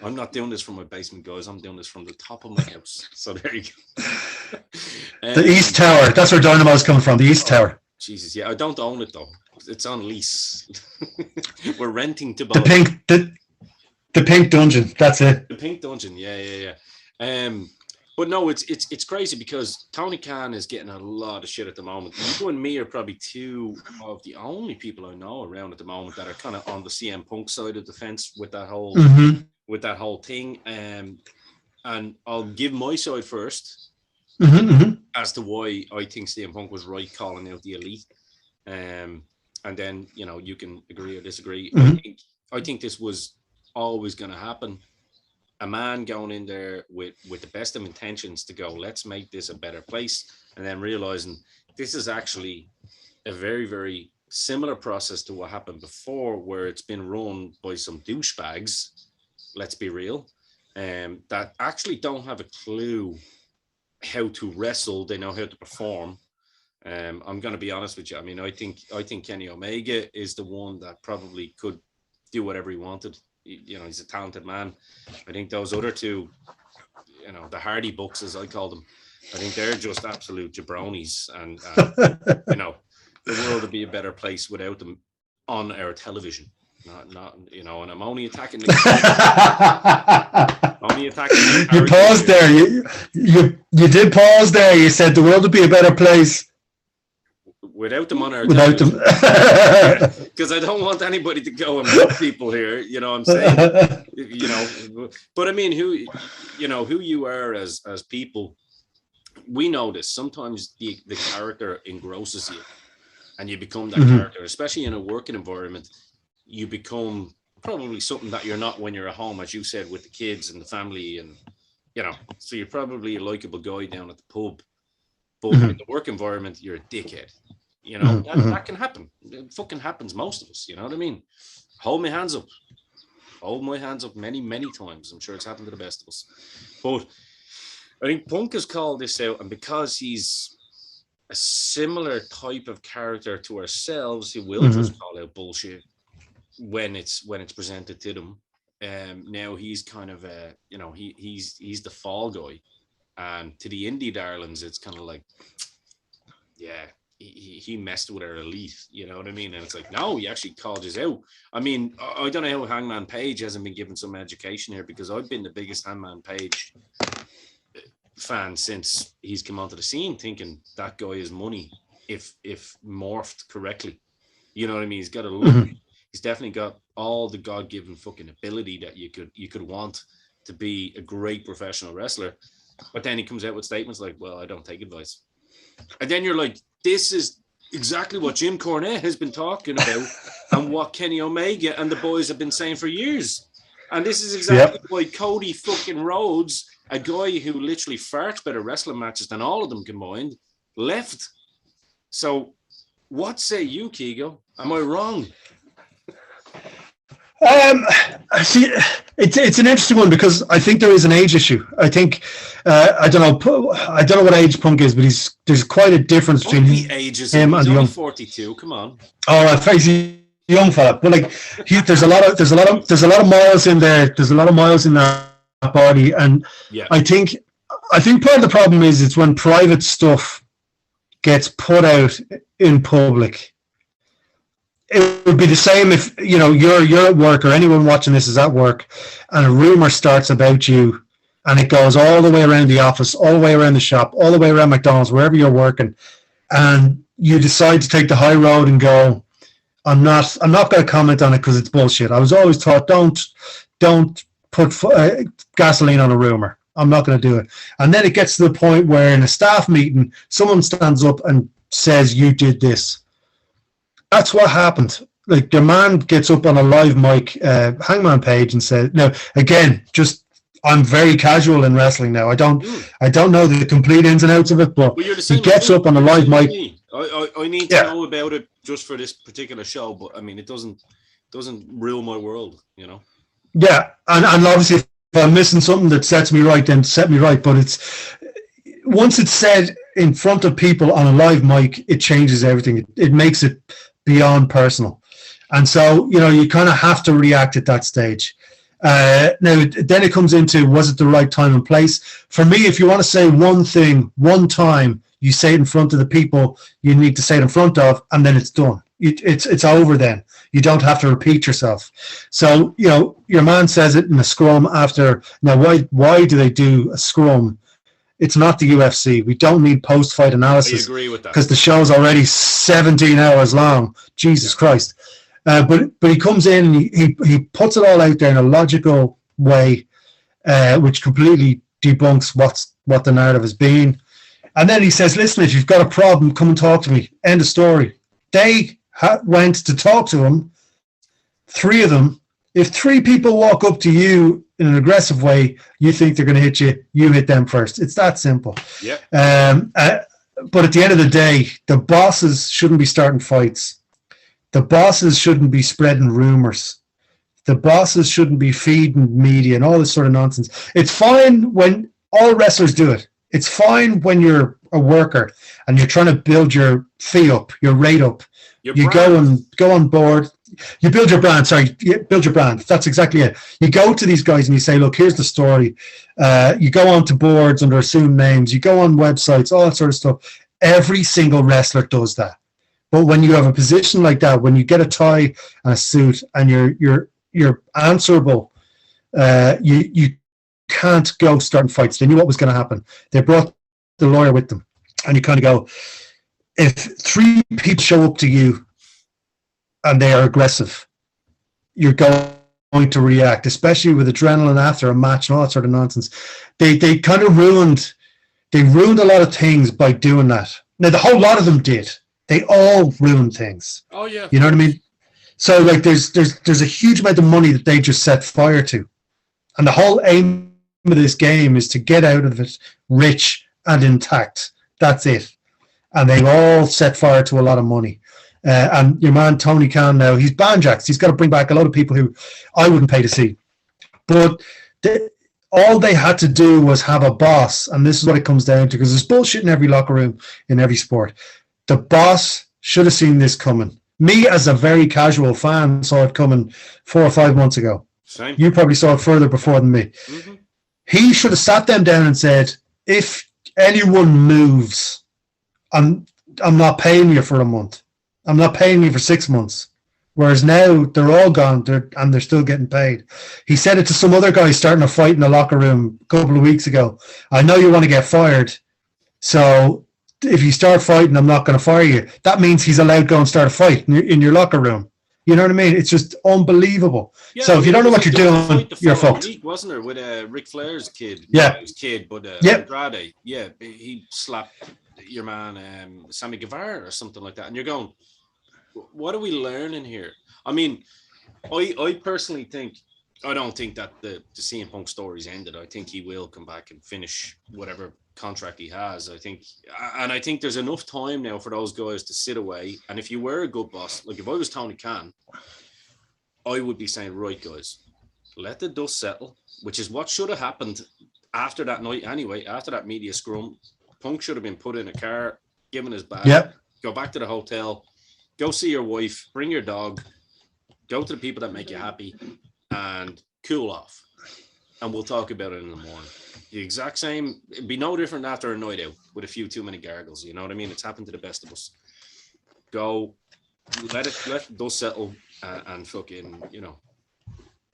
I'm not doing this from my basement, guys. I'm doing this from the top of my house. So there you go. The East Tower. That's where Dynamo's coming from. The East Tower. Jesus, yeah. I don't own it though. It's on lease. We're renting to buy. The pink dungeon. That's it. The pink dungeon. Yeah. But no, it's crazy because Tony Khan is getting a lot of shit at the moment. You and me are probably two of the only people I know around at the moment that are kind of on the CM Punk side of the fence with that whole thing. And I'll give my side first as to why I think CM Punk was right calling out the Elite. And then, you know, you can agree or disagree. I think this was always going to happen. A man going in there with the best of intentions to go, let's make this a better place, and then realizing this is actually a very, very similar process to what happened before, where it's been run by some douchebags, let's be real, that actually don't have a clue how to wrestle. They know how to perform. I'm going to be honest with you. I mean, I think Kenny Omega is the one that probably could do whatever he wanted. You know, he's a talented man. I think those other two, you know, the Hardy Bucks, as I call them, I think they're just absolute jabronis. And you know, the world would be a better place without them on our television. Not you know, and I'm only attacking the You paused there. You did pause there. You said the world would be a better place without them on our television. Because I don't want anybody to go and mock people here, you know what I'm saying? You know, but I mean, who you are as people, we know this. Sometimes the character engrosses you and you become that character, especially in a working environment. You become probably something that you're not when you're at home, as you said, with the kids and the family, and you know, so you're probably a likable guy down at the pub, but in the work environment, you're a dickhead. You know, that can happen. It fucking happens, most of us. You know what I mean? Hold my hands up many, many times. I'm sure it's happened to the best of us. But I think Punk has called this out, and because he's a similar type of character to ourselves, he will just call out bullshit when it's presented to them. Now he's kind of he's the fall guy, and to the indie darlings, it's kind of like, yeah. He messed with our Elite, you know what I mean? And it's like, no, he actually called us out. I mean, I don't know how Hangman Page hasn't been given some education here, because I've been the biggest Hangman Page fan since he's come onto the scene, thinking that guy is money if morphed correctly. You know what I mean? He's got a look. He's definitely got all the God-given fucking ability that you could want to be a great professional wrestler. But then he comes out with statements like, well, I don't take advice. And then you're like, this is exactly what Jim Cornette has been talking about and what Kenny Omega and the boys have been saying for years. And this is exactly why Cody fucking Rhodes, a guy who literally farts better wrestling matches than all of them combined, left. So what say you, Keego? Am I wrong? Um, See, it's an interesting one because I think there is an age issue. I think I don't know. I don't know what age Punk is, but there's quite a difference Don't between be ageist. him and He's the only young. 42. Come on. Oh, he's a young fella, but like there's a lot of miles in there. There's a lot of miles in that body, and Yeah. I think part of the problem is it's when private stuff gets put out in public. It would be the same if you're at work or anyone watching this is at work, and a rumor starts about you, and it goes all the way around the office, all the way around the shop, all the way around McDonald's, wherever you're working, and you decide to take the high road and go, I'm not going to comment on it because it's bullshit. I was always taught don't put gasoline on a rumor. I'm not going to do it. And then it gets to the point where in a staff meeting, someone stands up and says you did this. That's what happened. Like the man gets up on a live mic, Hangman page, and says, "Now again, just I'm very casual in wrestling now. I don't know the complete ins and outs of it, but he gets up on a live mic. I need to know about it just for this particular show, but I mean, it doesn't rule my world, you know." Yeah, and obviously, if I'm missing something that sets me right, then set me right. But it's once it's said in front of people on a live mic, it changes everything. It makes it beyond personal, and so you kind of have to react at that stage. Now, then it comes into was it the right time and place? For me, if you want to say one thing, one time, you say it in front of the people you need to say it in front of, and then it's done. It's over then. You don't have to repeat yourself. So, your man says it in a scrum after. Now, why do they do a scrum? It's not the UFC. We don't need post-fight analysis. I agree with that. Because the show's already 17 hours long. Jesus Christ. But he comes in and he puts it all out there in a logical way, which completely debunks what the narrative has been. And then he says, listen, if you've got a problem, come and talk to me. End of story. They went to talk to him, three of them. If three people walk up to you in an aggressive way, you think they're going to hit you, you hit them first. It's that simple. Yeah. But at the end of the day, the bosses shouldn't be starting fights. The bosses shouldn't be spreading rumors. The bosses shouldn't be feeding media and all this sort of nonsense. It's fine when all wrestlers do it. It's fine when you're a worker and you're trying to build your fee up, your rate up. You go on board. You build your brand. Build your brand. That's exactly it. You go to these guys and you say, look, here's the story. You go on to boards under assumed names. You go on websites, all that sort of stuff. Every single wrestler does that. But when you have a position like that, when you get a tie and a suit and you're answerable, you can't go starting fights. They knew what was going to happen. They brought the lawyer with them. And you kind of go, if three people show up to you and they are aggressive, you're going to react, especially with adrenaline after a match and all that sort of nonsense. They kind of ruined a lot of things by doing that. Now, the whole lot of them did. They all ruined things. Oh, yeah. You know what I mean? So, like, there's a huge amount of money that they just set fire to. And the whole aim of this game is to get out of it rich and intact. That's it. And they've all set fire to a lot of money. And your man, Tony Khan, now, he's banjaxed. He's got to bring back a lot of people who I wouldn't pay to see. But all they had to do was have a boss. And this is what it comes down to, because there's bullshit in every locker room, in every sport. The boss should have seen this coming. Me, as a very casual fan, saw it coming 4 or 5 months ago. Same. You probably saw it further before than me. Mm-hmm. He should have sat them down and said, if anyone moves, I'm not paying you for a month. I'm not paying you for 6 months. Whereas now they're all gone and they're still getting paid. He said it to some other guy starting a fight in the locker room a couple of weeks ago. I know you want to get fired, so if you start fighting, I'm not going to fire you. That means he's allowed to go and start a fight in your locker room. You know what I mean? It's just unbelievable. Yeah, so if you don't know what you're doing, you're fucked. Week, wasn't there, with Ric Flair's kid? Yeah. Not his kid, but Andrade. Yeah, he slapped your man, Sammy Guevara or something like that. And you're going, what are we learning here? I mean, I personally think, I don't think that the CM Punk story's ended. I think he will come back and finish whatever contract he has. I think there's enough time now for those guys to sit away. And if you were a good boss, like if I was Tony Khan, I would be saying, right, guys, let the dust settle, which is what should have happened after that night anyway. After that media scrum, Punk should have been put in a car, given his bag, go back to the hotel, go see your wife, bring your dog, go to the people that make you happy, and cool off. And we'll talk about it in the morning. The exact same. It'd be no different after a night out with a few too many gargles. You know what I mean? It's happened to the best of us. Go, let those settle, and fucking, you know.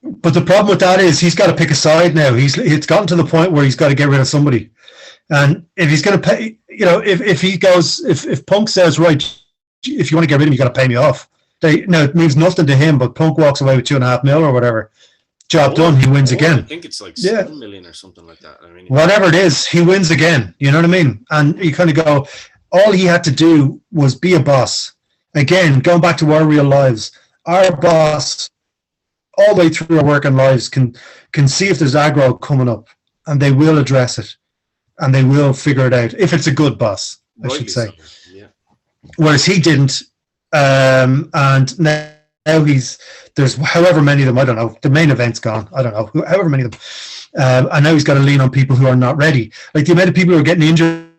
But the problem with that is he's got to pick a side now. It's gotten to the point where he's got to get rid of somebody. And if he's going to pay, you know, if Punk says, right, if you want to get rid of him, you got to pay me off. It means nothing to him, but Punk walks away with $2.5 million or whatever. Job done. He wins again. I think it's like 7 million or something like that. I mean, whatever it is, he wins again. You know what I mean? And you kind of go, all he had to do was be a boss. Again, going back to our real lives, our boss, all the way through our working lives, can see if there's aggro coming up, and they will address it, and they will figure it out if it's a good boss, I should say. So. Yeah. Whereas he didn't, and now there's however many of them, I don't know, the main event's gone, I don't know, however many of them, and now he's got to lean on people who are not ready. Like, the amount of people who are getting injured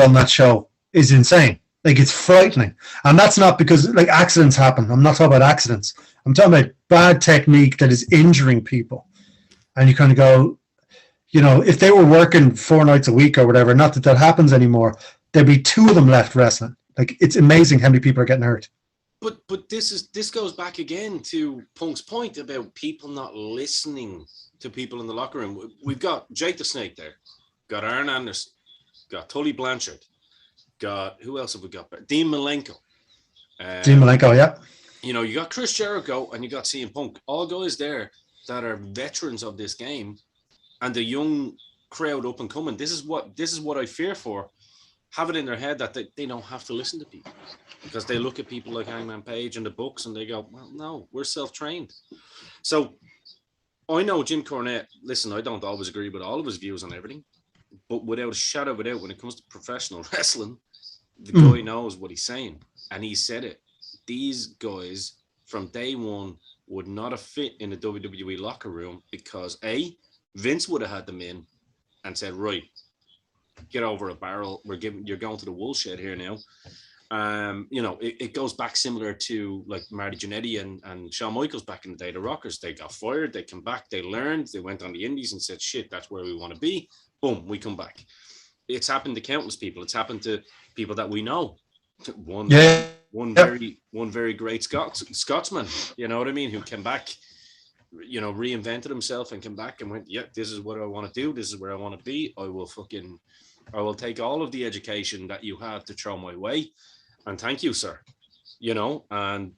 on that show is insane. Like, it's frightening. And that's not because, like, accidents happen. I'm not talking about accidents. I'm talking about bad technique that is injuring people. And you kind of go, you know, if they were working 4 nights a week or whatever, not that that happens anymore, there'd be 2 of them left wrestling. Like, it's amazing how many people are getting hurt. But this goes back again to Punk's point about people not listening to people in the locker room. We've got Jake the Snake there, got Arn Anderson, got Tully Blanchard, got, who else have we got? Dean Malenko. Dean Malenko, yeah. You know, you got Chris Jericho and you got CM Punk, all guys there that are veterans of this game, and the young crowd up and coming. This is what I fear for. Have it in their head that they don't have to listen to people, because they look at people like Hangman Page and the books and they go, well, no, we're self-trained. So I know Jim Cornette, listen, I don't always agree with all of his views on everything, but without a shadow of a doubt, when it comes to professional wrestling, the guy knows what he's saying. And he said it. These guys from day one would not have fit in the WWE locker room because Vince would have had them in and said, right, get over a barrel. You're going to the woolshed here now. You know, it goes back similar to like Marty Jannetty and Shawn Michaels back in the day. The Rockers, they got fired, they come back, they learned, they went on the indies and said, shit, that's where we want to be. Boom, we come back. It's happened to countless people. It's happened to people that we know. One very great Scotsman, you know what I mean, who came back, you know, reinvented himself and came back and went, yeah, this is what I want to do. This is where I want to be. I will take all of the education that you have to throw my way. And thank you, sir. You know, and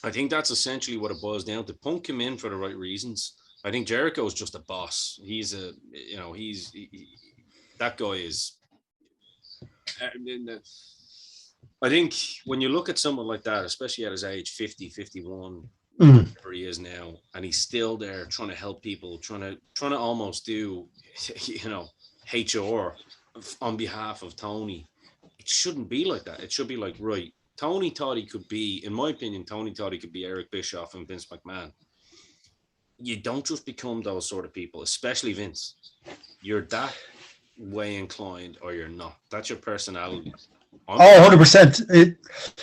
I think that's essentially what it boils down to. Punk came in for the right reasons. I think Jericho is just a boss. He's that guy is. I think when you look at someone like that, especially at his age, 50, 51, where he is now, and he's still there trying to help people, trying to almost do, you know, HR on behalf of Tony. It shouldn't be like that. It should be like, right, Tony thought he could be, in my opinion, Tony thought he could be Eric Bischoff and Vince McMahon. You don't just become those sort of people, especially Vince. You're that way inclined or you're not. That's your personality. 100%.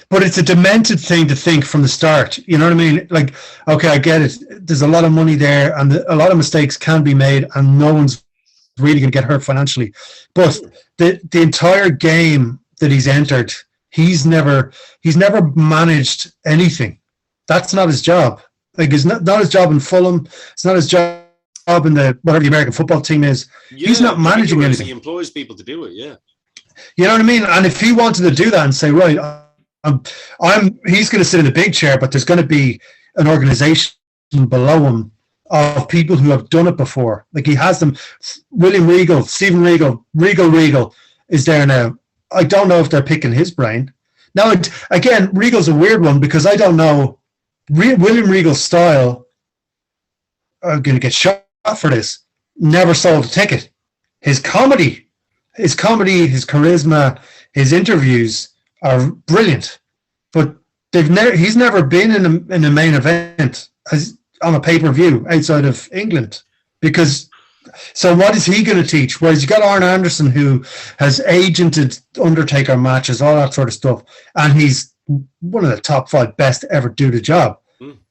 But it's a demented thing to think from the start. You know what I mean? Like, okay, I get it. There's a lot of money there and a lot of mistakes can be made and no one's really going to get hurt financially. But the entire game that he's entered, he's never managed anything. That's not his job. Like, it's not his job in Fulham. It's not his job in the whatever the American football team is. Yeah, he's not managing anything. He employs people to do it, yeah. You know what I mean? And if he wanted to do that and say, right, he's going to sit in the big chair, but there's going to be an organization below him of people who have done it before. Like, he has them. William Regal, Stephen Regal, Regal is there now. I don't know if they're picking his brain. Now, again, Regal's a weird one because I don't know William Regal's style. I'm going to get shot for this. Never sold a ticket. His comedy, his charisma, his interviews are brilliant, but he's never been in a main event as on a pay-per-view outside of England. Because so what is he going to teach? Whereas you got Arn Anderson, who has agented Undertaker matches, all that sort of stuff, and he's one of the top 5 best to ever do the job.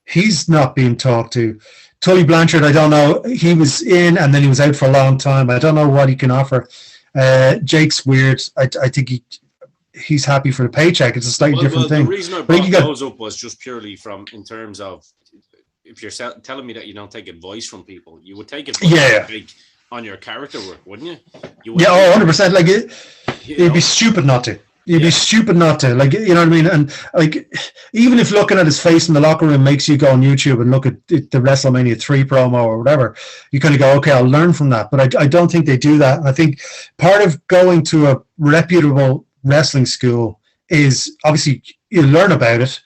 He's not being talked to. Tully Blanchard, I don't know. He was in and then he was out for a long time. I don't know what he can offer. Jake's weird. I think he's happy for the paycheck. It's a slightly different thing. The reason I brought those up was just purely from in terms of if you're telling me that you don't take advice from people, you would take advice on your character work, wouldn't you? 100%. Like it'd be stupid not to. You'd be stupid not to, like, you know what I mean? And like, even if looking at his face in the locker room makes you go on YouTube and look at the WrestleMania 3 promo or whatever, you kind of go, okay, I'll learn from that. But I don't think they do that. And I think part of going to a reputable wrestling school is obviously you learn about it,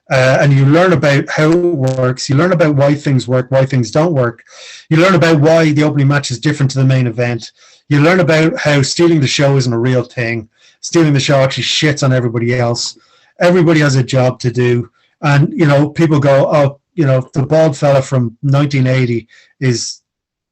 and you learn about how it works. You learn about why things work, why things don't work. You learn about why the opening match is different to the main event. You learn about how stealing the show isn't a real thing. Stealing the show actually shits on everybody else. Everybody has a job to do. And, you know, people go, oh, you know, the bald fella from 1980 is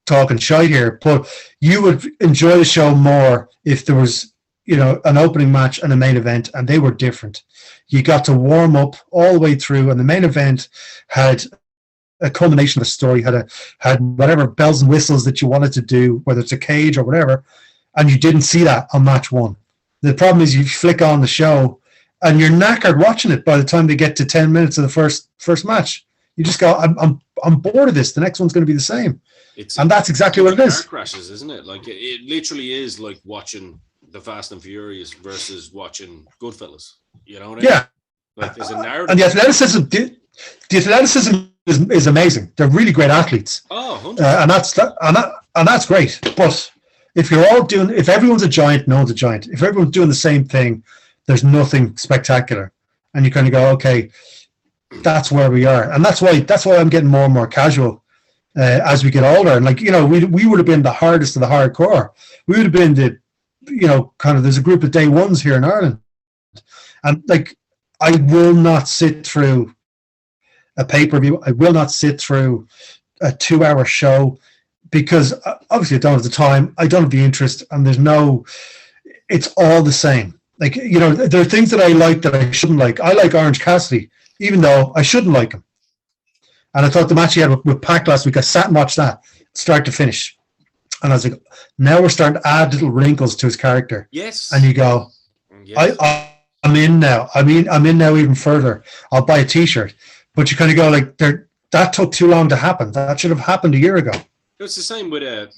talking shite here. But you would enjoy the show more if there was, you know, an opening match and a main event, and they were different. You got to warm up all the way through, and the main event had a culmination of a story, had whatever bells and whistles that you wanted to do, whether it's a cage or whatever, and you didn't see that on match 1. The problem is you flick on the show and you're knackered watching it by the time they get to 10 minutes of the first match. You just go, I'm bored of this. The next one's going to be the same. And that's exactly what it is. Car crashes, isn't it? Like it literally is like watching the Fast and Furious versus watching Goodfellas. You know what I mean? Yeah. Like there's a narrative. And the athleticism is amazing. They're really great athletes. Oh, and that's great. But if everyone's a giant, no one's a giant. If everyone's doing the same thing, there's nothing spectacular. And you kind of go, okay, that's where we are. And that's why I'm getting more and more casual as we get older. And like, you know, we would have been the hardest of the hardcore. We would have been the, you know, kind of, there's a group of day ones here in Ireland. And like, I will not sit through a pay-per-view. I will not sit through a 2-hour show, because obviously I don't have the time, I don't have the interest, and it's all the same. Like, you know, there are things that I like that I shouldn't like. I like Orange Cassidy, even though I shouldn't like him. And I thought the match he had with Pac last week, I sat and watched that start to finish. And I was like, now we're starting to add little wrinkles to his character. Yes. And you go, yes. I'm in now. I mean, I'm in now even further. I'll buy a T-shirt. But you kind of go like, that took too long to happen. That should have happened a year ago. It's the same with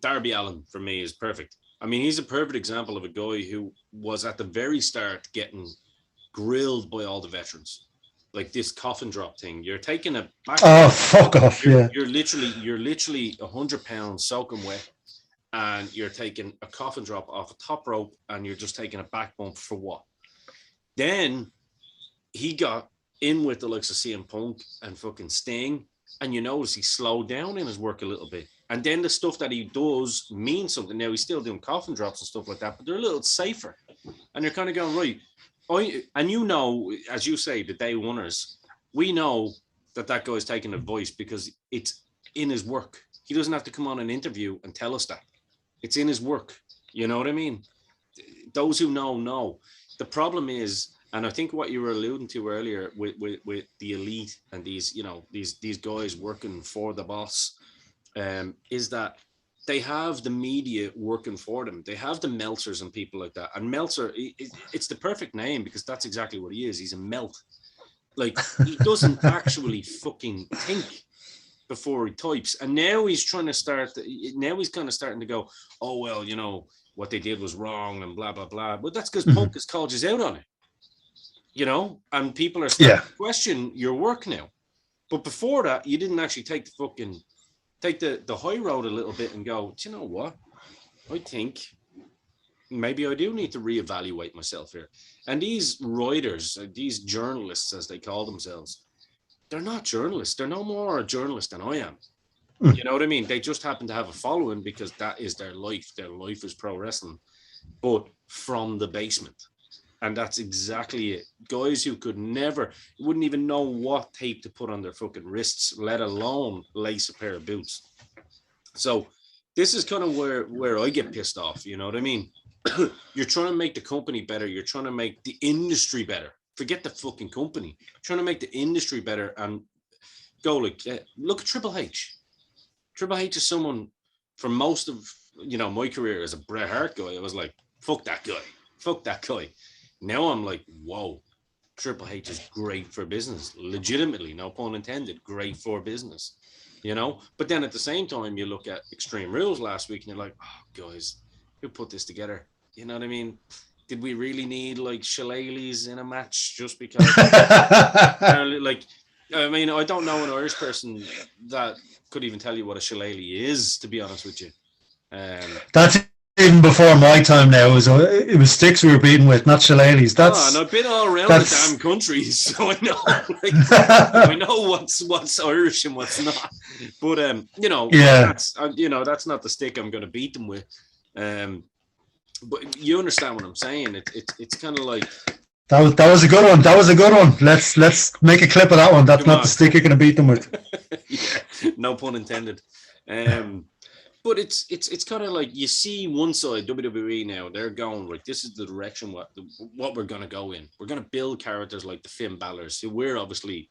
Darby Allin. For me, is perfect. I mean, he's a perfect example of a guy who was at the very start getting grilled by all the veterans, like this coffin drop thing. You're taking a back. Oh, fuck off! You're literally 100 pounds soaking wet, and you're taking a coffin drop off a top rope, and you're just taking a back bump for what? Then he got in with the likes of CM Punk and fucking Sting. And you notice he slowed down in his work a little bit. And then the stuff that he does means something. Now, he's still doing coffin drops and stuff like that, but they're a little safer. And you're kind of going, right. And you know, as you say, the day oneers, we know that guy's taking advice because it's in his work. He doesn't have to come on an interview and tell us that. It's in his work. You know what I mean? Those who know. The problem is, and I think what you were alluding to earlier with the elite and these, you know, these guys working for the boss, is that they have the media working for them. They have the Meltzers and people like that. And Meltzer, it's the perfect name because that's exactly what he is. He's a melt. Like, he doesn't actually fucking think before he types. And now he's kind of starting to go, oh, well, you know, what they did was wrong and blah, blah, blah. But that's because Punk has called you out on it. You know, and people are starting to question your work now. But before that, you didn't actually take the high road a little bit and go, do you know what? I think maybe I do need to reevaluate myself here. And these writers, these journalists, as they call themselves, they're not journalists. They're no more a journalist than I am. You know what I mean? They just happen to have a following because that is their life. Their life is pro wrestling, but from the basement. And that's exactly it. Guys who wouldn't even know what tape to put on their fucking wrists, let alone lace a pair of boots. So this is kind of where I get pissed off. You know what I mean? You're trying to make the company better. You're trying to make the industry better. Forget the fucking company. You're trying to make the industry better and go like, look at Triple H. Triple H is someone, for most of, my career as a Bret Hart guy, I was like, fuck that guy. Fuck that guy. Now I'm like, whoa, Triple H is great for business. Legitimately, no pun intended, great for business. But then at the same time, you look at Extreme Rules last week and you're like, oh, guys, who put this together? You know what I mean? Did we really need like shillelaghs in a match just because? Like, I mean, I don't know an Irish person that could even tell you what a shillelagh is, to be honest with you. That's even before my time now. It was sticks we were beating with, not shillelaghs. And I've been all around the damn country, so I know. I know what's Irish and what's not. But that's not the stick I'm going to beat them with. But you understand what I'm saying? It's kind of like that was a good one. That was a good one. Let's make a clip of that one. That's not the stick you're going to beat them with. Yeah, no pun intended. But it's kind of like you see one side, WWE now, they're going like, this is the direction what we're going to go in. We're going to build characters like the Finn Balor's, who we're obviously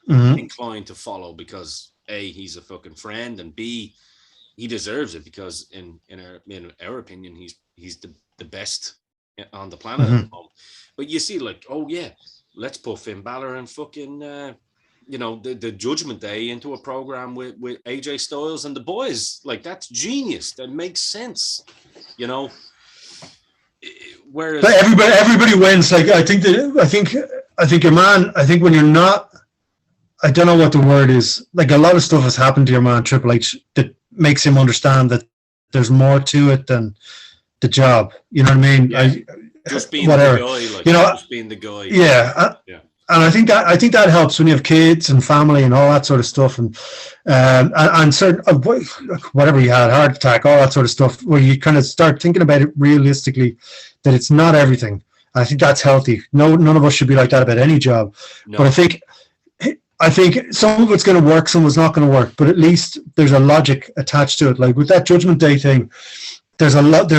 inclined to follow because A, he's a fucking friend, and B, he deserves it because in our opinion, he's the best on the planet at the moment. But you see, like, oh yeah, let's put Finn Balor and fucking the Judgment Day into a program with AJ Styles and the boys. Like, that's genius. That makes sense. Whereas but everybody wins. Like, I think your man. I think when you're not, I don't know what the word is. Like, a lot of stuff has happened to your man Triple H that makes him understand that there's more to it than the job. You know what I mean? Yeah. Just being whatever. The guy, like, just being the guy. Yeah. Yeah. And I think that helps when you have kids and family and all that sort of stuff, and certain whatever you had, heart attack, all that sort of stuff, where you kind of start thinking about it realistically, that it's not everything. I think that's healthy. None of us should be like that about any job. No. But I think some of it's going to work, some of it's not going to work. But at least there's a logic attached to it. Like with that Judgment Day thing, there's a lot.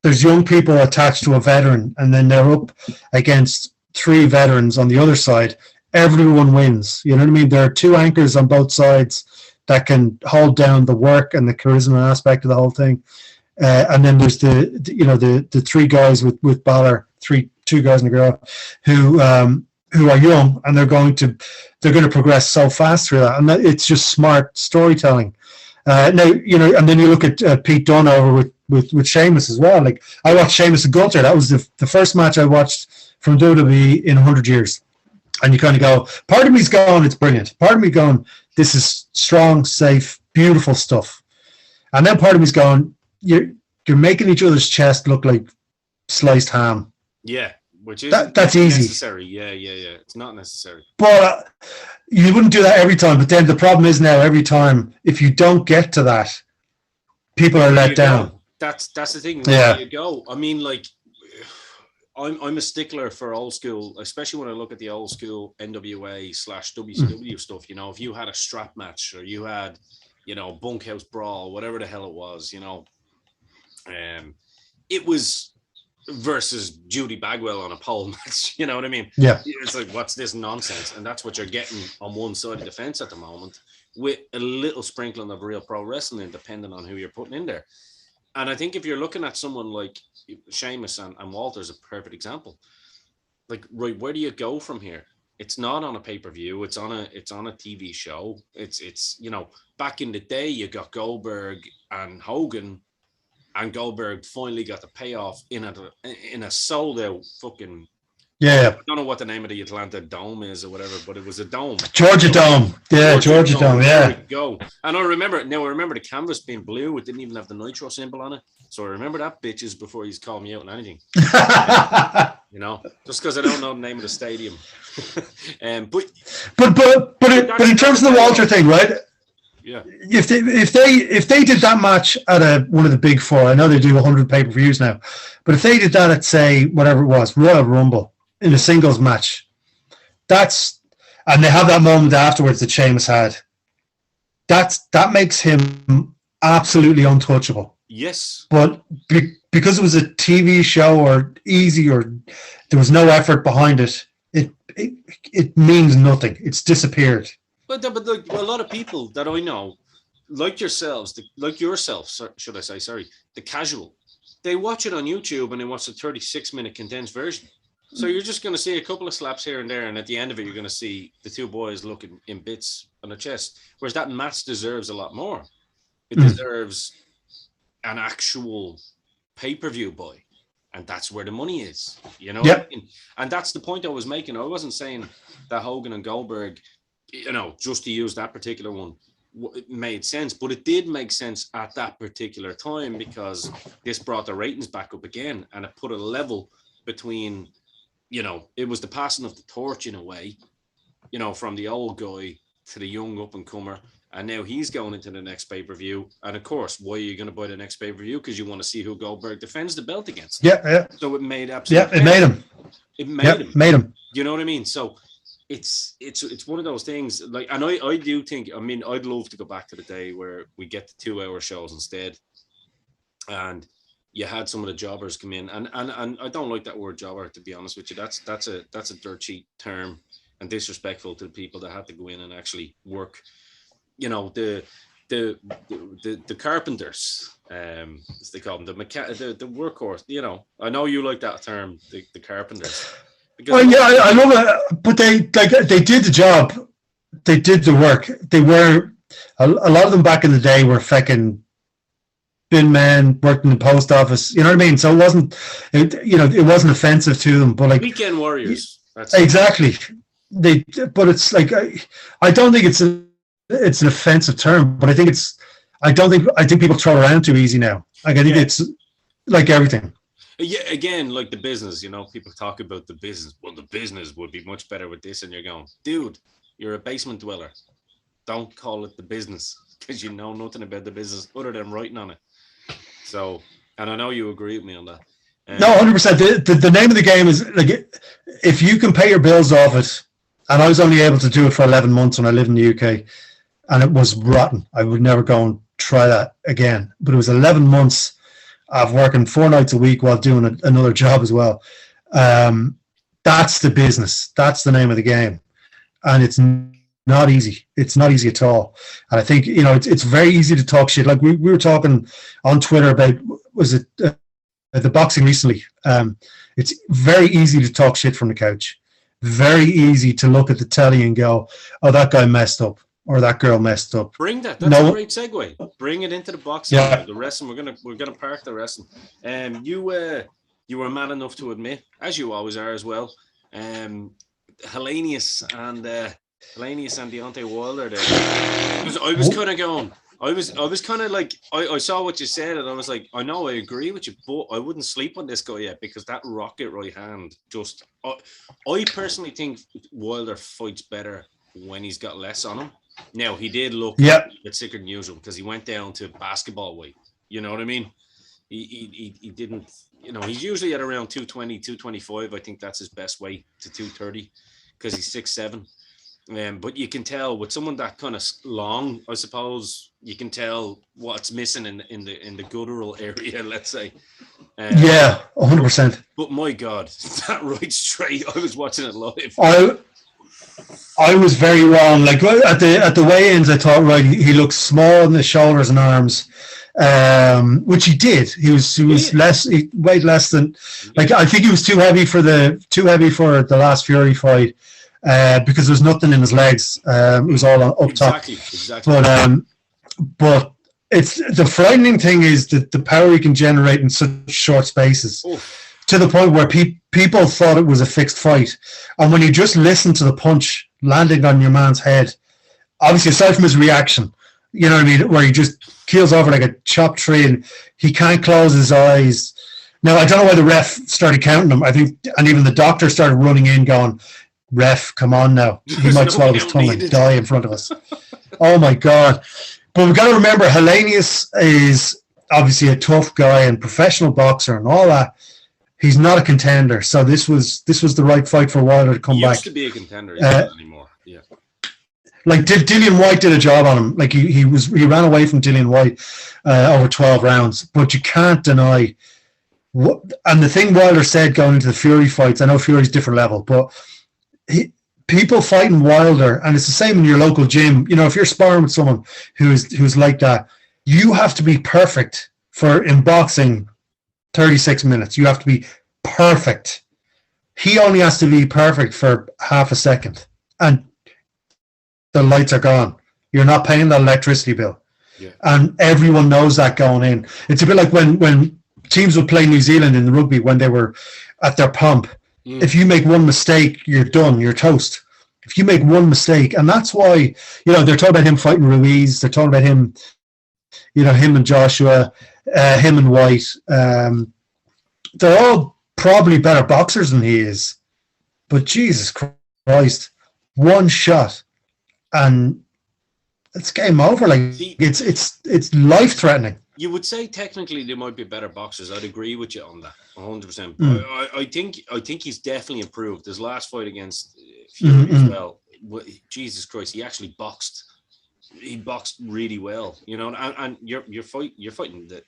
There's young people attached to a veteran, and then they're up against 3 veterans on the other side. Everyone wins. You know what I mean? There are 2 anchors on both sides that can hold down the work and the charisma aspect of the whole thing. And then there's the 3 guys with Balor, 2 guys and a girl who are young, and they're going to progress so fast through that. And it's just smart storytelling. Now, and then you look at Pete Dunne over with Sheamus as well. Like, I watched Sheamus and Gunther. That was the first match I watched from WWE in 100 years. And you kind of go, part of me's going, it's brilliant. Part of me going, this is strong, safe, beautiful stuff. And then part of me's going, you're making each other's chest look like sliced ham. Yeah, which is that's easy. Necessary. Yeah. It's not necessary. But you wouldn't do that every time. But then the problem is now, every time, if you don't get to that, people are let down. That's the thing. Where you go. I mean, like, I'm a stickler for old school, especially when I look at the old school NWA/WCW stuff. If you had a strap match, or you had, bunkhouse brawl, whatever the hell it was, it was versus Judy Bagwell on a pole match. You know what I mean? Yeah. It's like, what's this nonsense? And that's what you're getting on one side of the fence at the moment, with a little sprinkling of real pro wrestling, depending on who you're putting in there. And I think if you're looking at someone like Sheamus and Walter's a perfect example. Like, right, where do you go from here? It's not on a pay-per-view. It's on a TV show. It's back in the day, you got Goldberg and Hogan, and Goldberg finally got the payoff in a sold-out fucking. Yeah. I don't know what the name of the Atlanta Dome is or whatever, but it was a dome. Georgia Dome. Yeah, Georgia Dome. Yeah. There we go. And I remember the canvas being blue. It didn't even have the Nitro symbol on it. So I remember that, bitches, before he's called me out on anything. Just because I don't know the name of the stadium. But in terms of the Walter thing, right? Yeah. If they did that match at one of the big four, I know they do 100 pay-per-views now, but if they did that at, say, whatever it was, Royal Rumble in a singles match, and they have that moment afterwards that Sheamus had, that makes him absolutely untouchable. Yes. But because it was a TV show or easy or there was no effort behind it, it means nothing. It's disappeared. But like, a lot of people that I know, like yourself, should I say, sorry, the casual, they watch it on YouTube and they watch the 36-minute condensed version. So you're just going to see a couple of slaps here and there, and at the end of it, you're going to see the two boys looking in bits on the chest. Whereas that match deserves a lot more. It deserves an actual pay-per-view, boy. And that's where the money is, you know? Yep. And that's the point I was making. I wasn't saying that Hogan and Goldberg, you know, just to use that particular one, it made sense. But it did make sense at that particular time because this brought the ratings back up again. And it put a level between, you know, it was the passing of the torch in a way, you know, from the old guy to the young up-and-comer. And now he's going into the next pay-per-view. And of course, why are you going to buy the next pay-per-view? Because you want to see who Goldberg defends the belt against. Yeah. So it made absolutely. Yeah, it made him. It made him. Made him. You know what I mean? So it's one of those things. Like, and I do think. I mean, I'd love to go back to the day where we get the 2-hour shows instead, and you had some of the jobbers come in. And I don't like that word jobber, to be honest with you. That's a dirt cheap term and disrespectful to the people that had to go in and actually work. You know, the carpenters, as they call them, the workhorse. You know, I know you like that term, the carpenters. Well, yeah, I love it, but they did the job, they did the work. They were a lot of them back in the day were fucking bin men, worked in the post office. You know what I mean? So it wasn't offensive to them, but like weekend warriors. That's exactly. But it's like I don't think it's an offensive term, but I think people throw it around too easy now. Like I think it's like everything. Yeah, again, like the business, you know, people talk about the business. Well, the business would be much better with this, and you're going, dude, you're a basement dweller. Don't call it the business because you know nothing about the business other than writing on it. So, and I know you agree with me on that. No, 100%. The name of the game is like if you can pay your bills off it, and I was only able to do it for 11 months when I lived in the UK. And it was rotten. I would never go and try that again. But it was 11 months of working 4 nights a week while doing another job as well. That's the business. That's the name of the game. And it's not easy. It's not easy at all. And I think, you know, it's very easy to talk shit. Like we were talking on Twitter about, was it the boxing recently? It's very easy to talk shit from the couch. Very easy to look at the telly and go, oh, that guy messed up. Or that girl messed up. Bring that. That's a great segue. Bring it into the boxing. Yeah. The wrestling. We're gonna park the wrestling. You were man enough to admit, as you always are as well. Hellenius and Deontay Wilder there. I was kind of going. I was kind of like I saw what you said and I was like, I know I agree with you, but I wouldn't sleep on this guy yet because that rocket right hand just. I personally think Wilder fights better when he's got less on him. Now, he did look a bit sicker than usual because he went down to basketball weight. You know what I mean? He didn't, you know, he's usually at around 220, 225. I think that's his best weight to 230 because he's 6'7". But you can tell with someone that kind of long, I suppose, you can tell what's missing in the guttural area, let's say. 100%. But my God, that right straight, I was watching it live. I was very wrong. Like at the weigh-ins, I thought, right, he looks small in the shoulders and arms, which he did. He was less. He weighed less than. Like I think he was too heavy for the last Fury fight because there was nothing in his legs. It was all up top. Exactly. But it's the frightening thing is that the power he can generate in such short spaces. Oof. To the point where people thought it was a fixed fight. And when you just listen to the punch landing on your man's head, obviously aside from his reaction, you know what I mean, where he just keels over like a chopped tree and he can't close his eyes. Now, I don't know why the ref started counting him. I think, and even the doctor started running in going, ref, come on now. He might swallow his tongue and die in front of us. Oh my God. But we've got to remember, Hellenius is obviously a tough guy and professional boxer and all that. He's not a contender, so this was the right fight for Wilder to come back. He used to be a contender, he's not anymore. Yeah. Like Dillian White did a job on him. Like he ran away from Dillian White over 12 rounds. But you can't deny what. And the thing Wilder said going into the Fury fights, I know Fury's different level, but people fighting Wilder, and it's the same in your local gym. You know, if you're sparring with someone who's like that, you have to be perfect in boxing. 36 minutes. You have to be perfect. He only has to be perfect for half a second, and the lights are gone. You're not paying that electricity bill. Yeah. And everyone knows that going in. It's a bit like when teams would play New Zealand in the rugby when they were at their pomp. If you make one mistake, you're done. You're toast. If you make one mistake, and that's why, you know, they're talking about him fighting Ruiz. They're talking about him, you know, him and Joshua, him and White. They're all probably better boxers than he is. But Jesus Christ, one shot and it's game over. Like it's life threatening. You would say technically they might be better boxers. I'd agree with you on that, 100%. I think he's definitely improved. His last fight against Fury as well. Jesus Christ, he actually boxed. He boxed really well, you know. And you're fighting the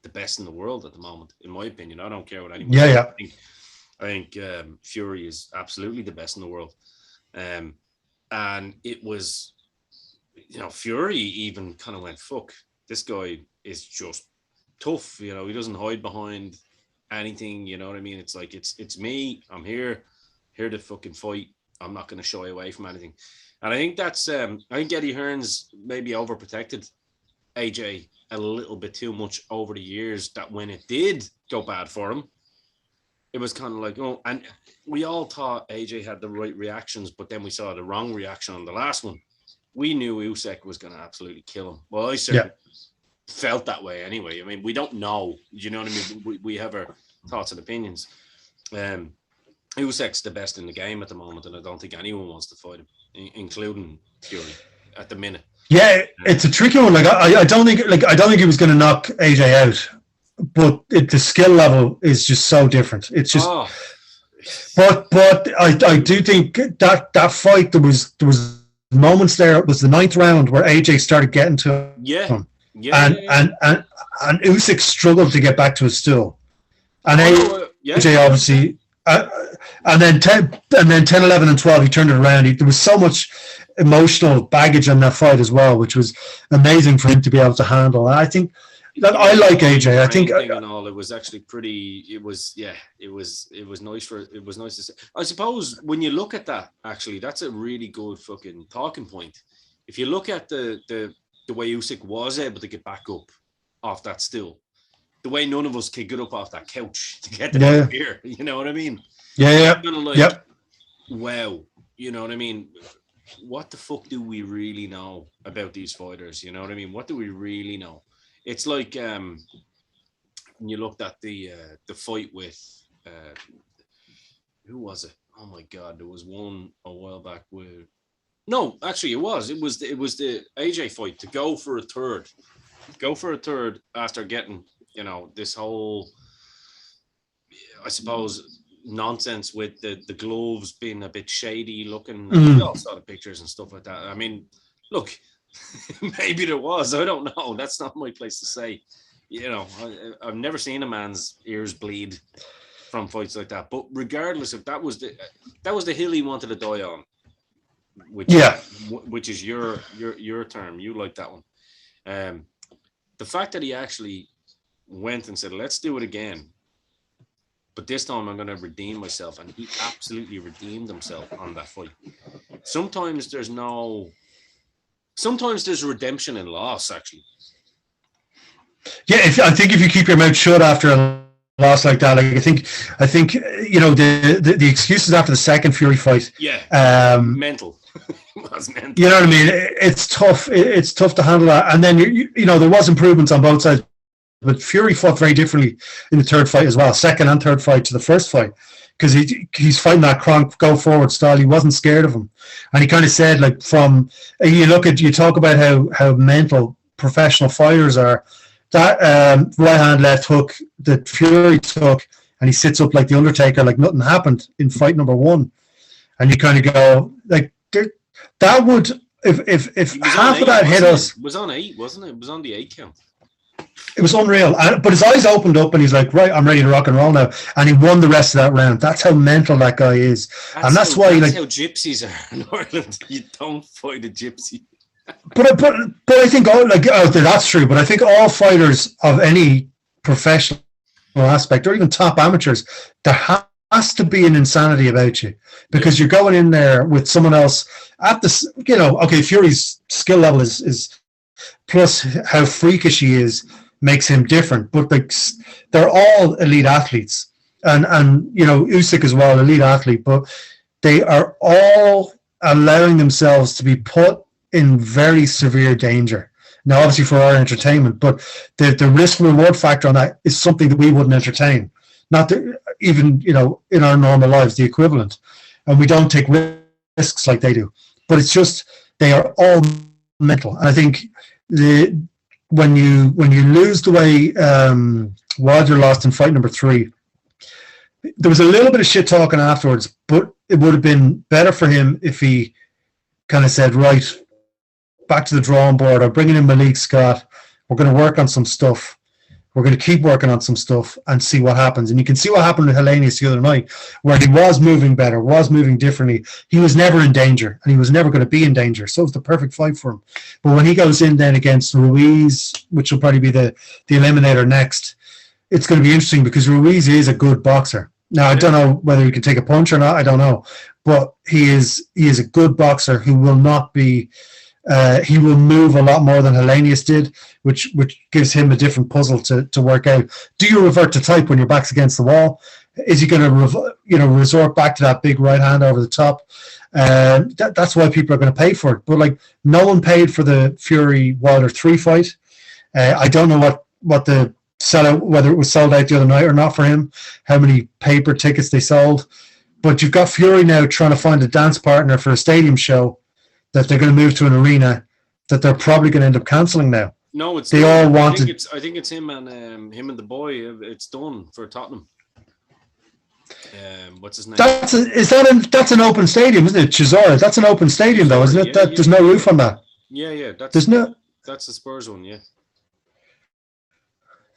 best in the world at the moment, in my opinion. I don't care what anyone says. Yeah. I think Fury is absolutely the best in the world. And it was, you know, Fury even kind of went, fuck, this guy is just tough, you know, he doesn't hide behind anything, you know what I mean? It's like, it's me, I'm here to fucking fight. I'm not going to shy away from anything. And I think that's, I think Eddie Hearns maybe overprotected AJ a little bit too much over the years, that when it did go bad for him, it was kind of like, oh, and we all thought AJ had the right reactions, but then we saw the wrong reaction on the last one. We knew Usyk was going to absolutely kill him. Well, I certainly felt that way anyway. I mean, we don't know. You know what I mean? We have our thoughts and opinions. Usyk's the best in the game at the moment, and I don't think anyone wants to fight him, including Fury, at the minute. Yeah, it's a tricky one. Like I don't think he was going to knock AJ out, but the skill level is just so different. It's just. Oh. But I do think that fight there was moments there. It was the 9th round where AJ started getting to him. And Usyk struggled to get back to his stool, and AJ obviously, and then 10, 11, and 12 he turned it around. There was so much emotional baggage on that fight as well, which was amazing for him to be able to handle. And I think that I like AJ. I think and all, it was actually pretty. It was nice to see. I suppose when you look at that, actually, that's a really good fucking talking point. If you look at the way Usyk was able to get back up off that stool, the way none of us could get up off that couch to get the beer, you know what I mean? Yeah. Kind of like, wow, you know what I mean? What the fuck do we really know about these fighters? You know what I mean? What do we really know? It's like when you looked at the fight with who was it? Oh my God, there was one a while back with. No, actually, it was the AJ fight to go for a third after getting, you know, this whole, I suppose, nonsense with the gloves being a bit shady looking. We all saw the pictures and stuff like that. I mean, look, maybe there was. I don't know. That's not my place to say. You know, I've never seen a man's ears bleed from fights like that. But regardless, if that was the hill he wanted to die on, which is your term. You like that one. The fact that he actually went and said, "Let's do it again," but this time I'm going to redeem myself, and he absolutely redeemed himself on that fight. Sometimes there's redemption in loss, actually. Yeah, I think if you keep your mouth shut after a loss like that, like I think you know the excuses after the second Fury fight. Yeah, mental. It was mental. You know what I mean? It's tough. It's tough to handle that. And then you know there was improvements on both sides. But Fury fought very differently in the third fight as well, second and third fight to the first fight, because he's fighting that Kronk go forward style. He wasn't scared of him, and he kind of said, like, from you talk about how mental professional fighters are. That right hand left hook that Fury took, and he sits up like the Undertaker, like nothing happened in fight number 1, and you kind of go like that would if half of that hit us. It was on 8, wasn't it? It was on the 8 count. It was unreal, but his eyes opened up, and he's like, "Right, I'm ready to rock and roll now." And he won the rest of that round. That's how mental that guy is, and that's how gypsies are in Ireland. You don't fight a gypsy. But I think that's true. But I think all fighters of any professional aspect, or even top amateurs, there has to be an insanity about you, because you're going in there with someone else at this. Okay, Fury's skill level is plus how freakish he is makes him different. But they're all elite athletes, and Usyk as well, elite athlete. But they are all allowing themselves to be put in very severe danger. Now, obviously for our entertainment, but the risk reward factor on that is something that we wouldn't entertain. Not even in our normal lives, the equivalent, and we don't take risks like they do. But it's just they are all mental. And I think when you lose the way Wilder lost in fight number 3, there was a little bit of shit talking afterwards, but it would have been better for him if he kind of said, right, back to the drawing board, or bringing in Malik Scott. We're going to work on some stuff. We're going to keep working on some stuff and see what happens. And you can see what happened with Helenius the other night, where he was moving better, was moving differently. He was never in danger, and he was never going to be in danger. So it was the perfect fight for him. But when he goes in then against Ruiz, which will probably be the eliminator next, it's going to be interesting, because Ruiz is a good boxer. Now, I don't know whether he can take a punch or not. I don't know. But he is a good boxer who will not be... he will move a lot more than Helenius did, which gives him a different puzzle to work out. Do you revert to type when your back's against the wall? Is he going to resort back to that big right hand over the top? That's why people are going to pay for it. But like, no one paid for the Fury Wilder 3 fight. I don't know what the sellout, whether it was sold out the other night or not for him, how many paper tickets they sold. But you've got Fury now trying to find a dance partner for a stadium show that they're going to move to an arena that they're probably going to end up cancelling now. No, it's they all wanted. I think it's him and the boy. It's done for Tottenham. What's his name? That's an open stadium, isn't it? Chisora. That's an open stadium, though, isn't it? There's no roof on that. Yeah. That's the Spurs one. Yeah.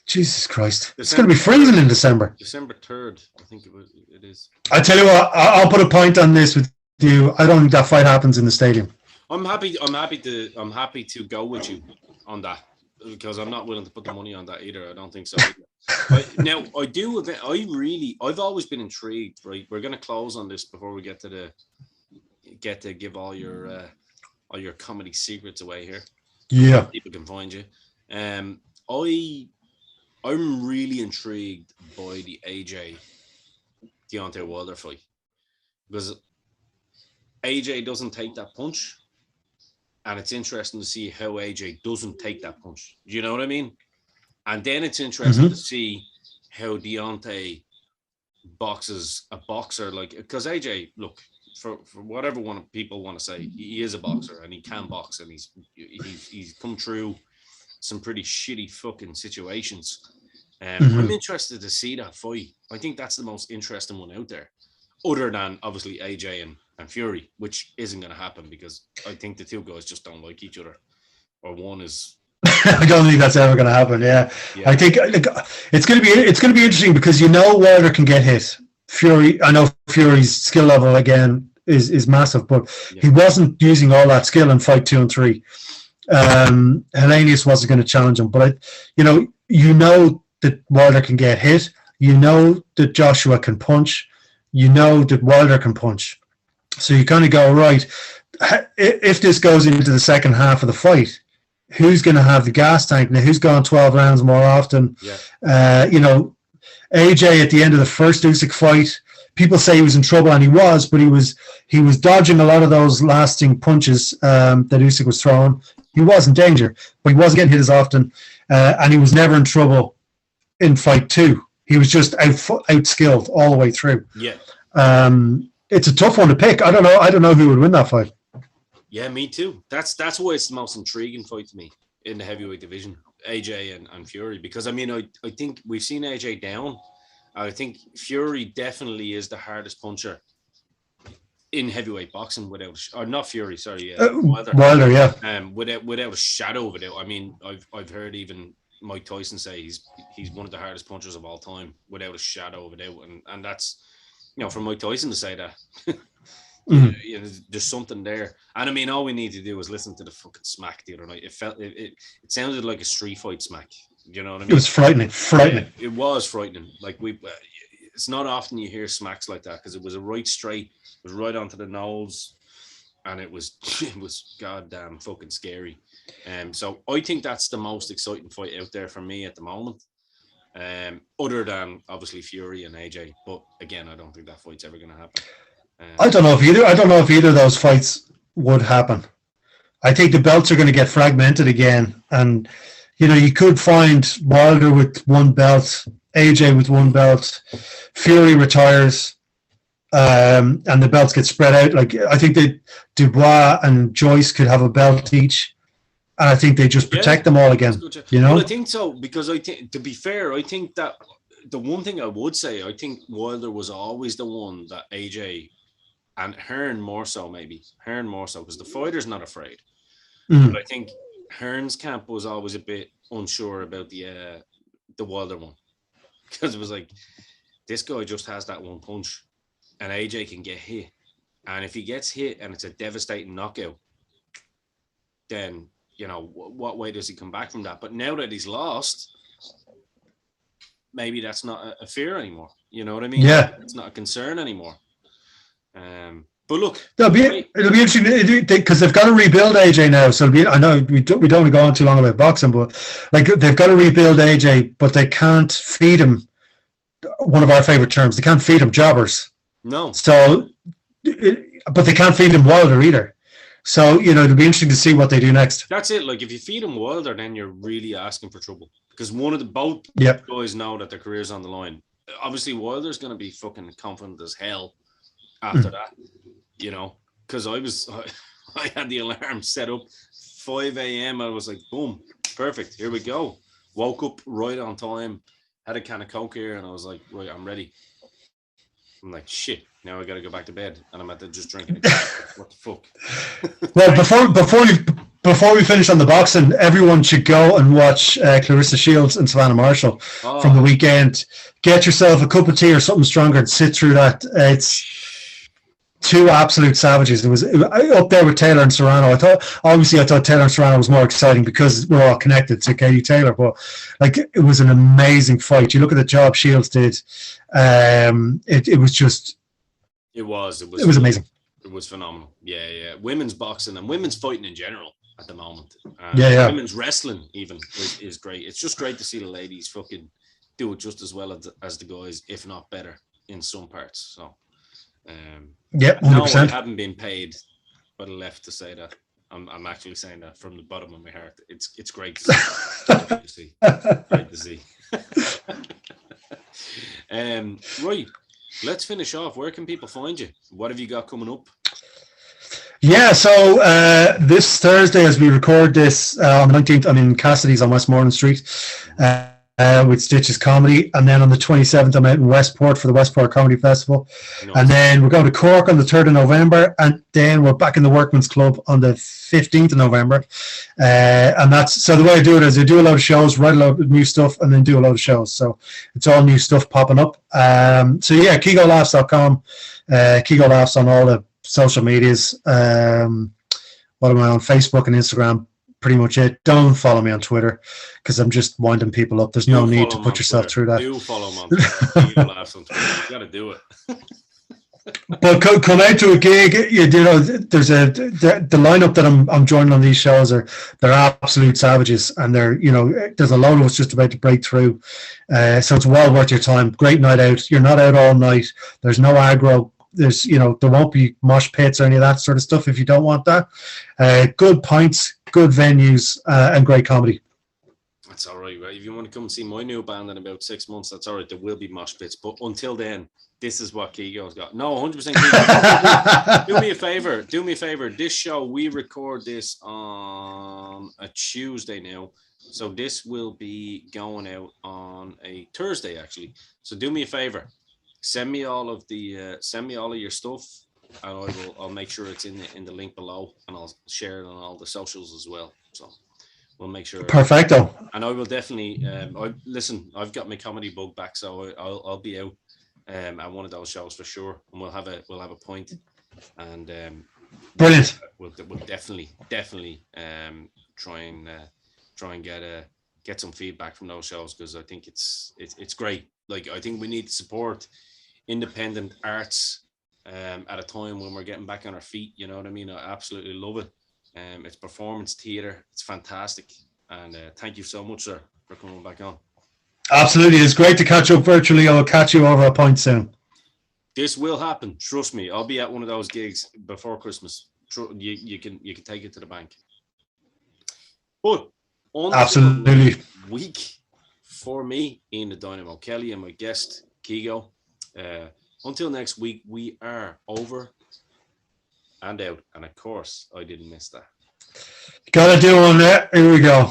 Jesus Christ! It's going to be freezing in December. December 3rd, I think it is. I tell you what, I'll put a point on this with you. I don't think that fight happens in the stadium. I'm happy to go with you on that, because I'm not willing to put the money on that either. I don't think so. I've always been intrigued. Right, we're going to close on this before we get to give all your comedy secrets away here. Yeah, people can find you. I'm really intrigued by the AJ Deontay Wilder fight, because AJ doesn't take that punch, and it's interesting to see how AJ doesn't take that punch. Do you know what I mean? And then it's interesting to see how Deontay boxes a boxer, like, because AJ, look, for whatever people want to say, he is a boxer and he can box, and he's come through some pretty shitty fucking situations. I'm interested to see that fight. I think that's the most interesting one out there, other than obviously AJ and Fury, which isn't going to happen, because I think the two guys just don't like each other, or one is. I don't think that's ever going to happen. Yeah. I think it's going to be interesting, because Wilder can get hit. Fury, I know Fury's skill level again is massive, but he wasn't using all that skill in fight 2 and 3. Helenius wasn't going to challenge him, but that Wilder can get hit. That Joshua can punch. That Wilder can punch. So you kind of go, right, if this goes into the second half of the fight, who's going to have the gas tank? Now, who's gone 12 rounds more often? AJ at the end of the first Usyk fight, people say he was in trouble, and he was, but he was dodging a lot of those lasting punches that Usyk was throwing. He was in danger, but he wasn't getting hit as often, and he was never in trouble in fight 2. He was just outskilled all the way through. Yeah. It's a tough one to pick. I don't know who would win that fight. Yeah, me too. That's why it's the most intriguing fight to me in the heavyweight division, AJ and Fury, because I mean, I think we've seen AJ down. I think Fury definitely is the hardest puncher in heavyweight boxing or not Fury, sorry, Wilder, yeah. Without a shadow of a doubt. I mean, I've heard even Mike Tyson say he's one of the hardest punchers of all time, without a shadow of a doubt, and that's, you know, for Mike Tyson to say that. You know, there's something there, and I mean, all we need to do is listen to the fucking smack the other night. It sounded like a street fight smack. You know what I mean? It was frightening. It was frightening. Like it's not often you hear smacks like that, because it was a right straight, it was right onto the nose, and it was goddamn fucking scary. So I think that's the most exciting fight out there for me at the moment. Other than obviously Fury and AJ, but again, I don't think that fight's ever going to happen. I don't know if either of those fights would happen. I think the belts are going to get fragmented again, and you know, you could find Wilder with one belt, AJ with one belt, Fury retires, and the belts get spread out. Like, I think that Dubois and Joyce could have a belt each, and I think they just protect them all again. You know, well, I think so, because I think, to be fair, I think that the one thing I would say, I think Wilder was always the one that AJ and Hearn more so, because the fighter's not afraid. But I think Hearn's camp was always a bit unsure about the Wilder one, because it was like, this guy just has that one punch, and AJ can get hit, and if he gets hit and it's a devastating knockout, then, you know, what way does he come back from that? But now that he's lost, maybe that's not a fear anymore. You know what I mean? Yeah, it's not a concern anymore. But look, it'll be interesting because they've got to rebuild AJ now. So I know we don't want to go on too long about boxing, but like, they've got to rebuild AJ, but they can't feed him. One of our favorite terms, they can't feed him jobbers. No. So, but they can't feed him Wilder either. So, you know, it'll be interesting to see what they do next. That's it. Like, if you feed him Wilder, then you're really asking for trouble, because both guys know that their career's on the line. Obviously, Wilder's going to be fucking confident as hell after that, you know, because I had the alarm set up 5 a.m. I was like, boom, perfect, here we go. Woke up right on time, had a can of Coke here, and I was like, right, I'm ready. I'm like, shit, now I gotta go back to bed, and I'm at the just drinking a Coke. What the fuck? Well, before we finish on the boxing, everyone should go and watch Clarissa Shields and Savannah Marshall from the weekend. Get yourself a cup of tea or something stronger and sit through that. It's two absolute savages. It was up there with Taylor and Serrano. I thought Taylor and Serrano was more exciting because we're all connected to Katie Taylor, but like, it was an amazing fight. You look at the job Shields did. It was just. It was amazing. It was phenomenal. Yeah. Women's boxing and women's fighting in general at the moment. Women's wrestling even is great. It's just great to see the ladies fucking do it just as well as the guys, if not better, in some parts. So. 100%. No, I haven't been paid by the left to say that. I'm actually saying that from the bottom of my heart. It's great to see. Great to see. Right, let's finish off. Where can people find you? What have you got coming up? Yeah, so this Thursday, as we record this, on the 19th, I'm in Cassidy's on Westmoreland Street with Stitches Comedy, and then on the 27th, I'm out in Westport for the Westport Comedy Festival. Nice. And then we're going to Cork on the 3rd of November, and then we're back in the Workman's Club on the 15th of November. And that's, so the way I do it is I do a lot of shows, write a lot of new stuff, and then do a lot of shows. So it's all new stuff popping up. So yeah, KeegoLaughs.com, Keego Laughs on all the social medias. What am I on? Facebook and Instagram, pretty much it. Don't follow me on Twitter because I'm just winding people up. There's no need to put yourself through that. Do follow him on Twitter. Keego Laughs on Twitter. You got to do it. But come out to a gig. You know, there's the lineup that I'm joining on these shows they're absolute savages, and there's a lot of us just about to break through. So it's well worth your time. Great night out. You're not out all night. There's no aggro. There's, there won't be mosh pits or any of that sort of stuff if you don't want that. Good pints, good venues, and great comedy. That's all right. If you want to come and see my new band in about 6 months, that's all right. There will be mosh pits. But until then, this is what Keego's got. No, 100% Keego. Do me a favor. Do me a favor. This show, we record this on a Tuesday now. So this will be going out on a Thursday, actually. So do me a favor. Send me all of your stuff, and I'll make sure it's in the link below, and I'll share it on all the socials as well. So we'll make sure. Perfecto. And I will definitely. I've got my comedy bug back, so I'll be out at one of those shows for sure, and we'll have a point, and brilliant. We'll definitely try and get some feedback from those shows, because I think it's great. Like, I think we need to support independent arts at a time when we're getting back on our feet. You know what I mean? I absolutely love it. It's performance theater. It's fantastic. And thank you so much, sir, for coming back on. Absolutely. It's great to catch up virtually. I'll catch you over a pint soon. This will happen. Trust me. I'll be at one of those gigs before Christmas. You can take it to the bank. But on absolutely week for me in the Dynamo, Kelly and my guest Keego. Until next week, we are over and out. And of course, I didn't miss that. Gotta do one there. Here we go.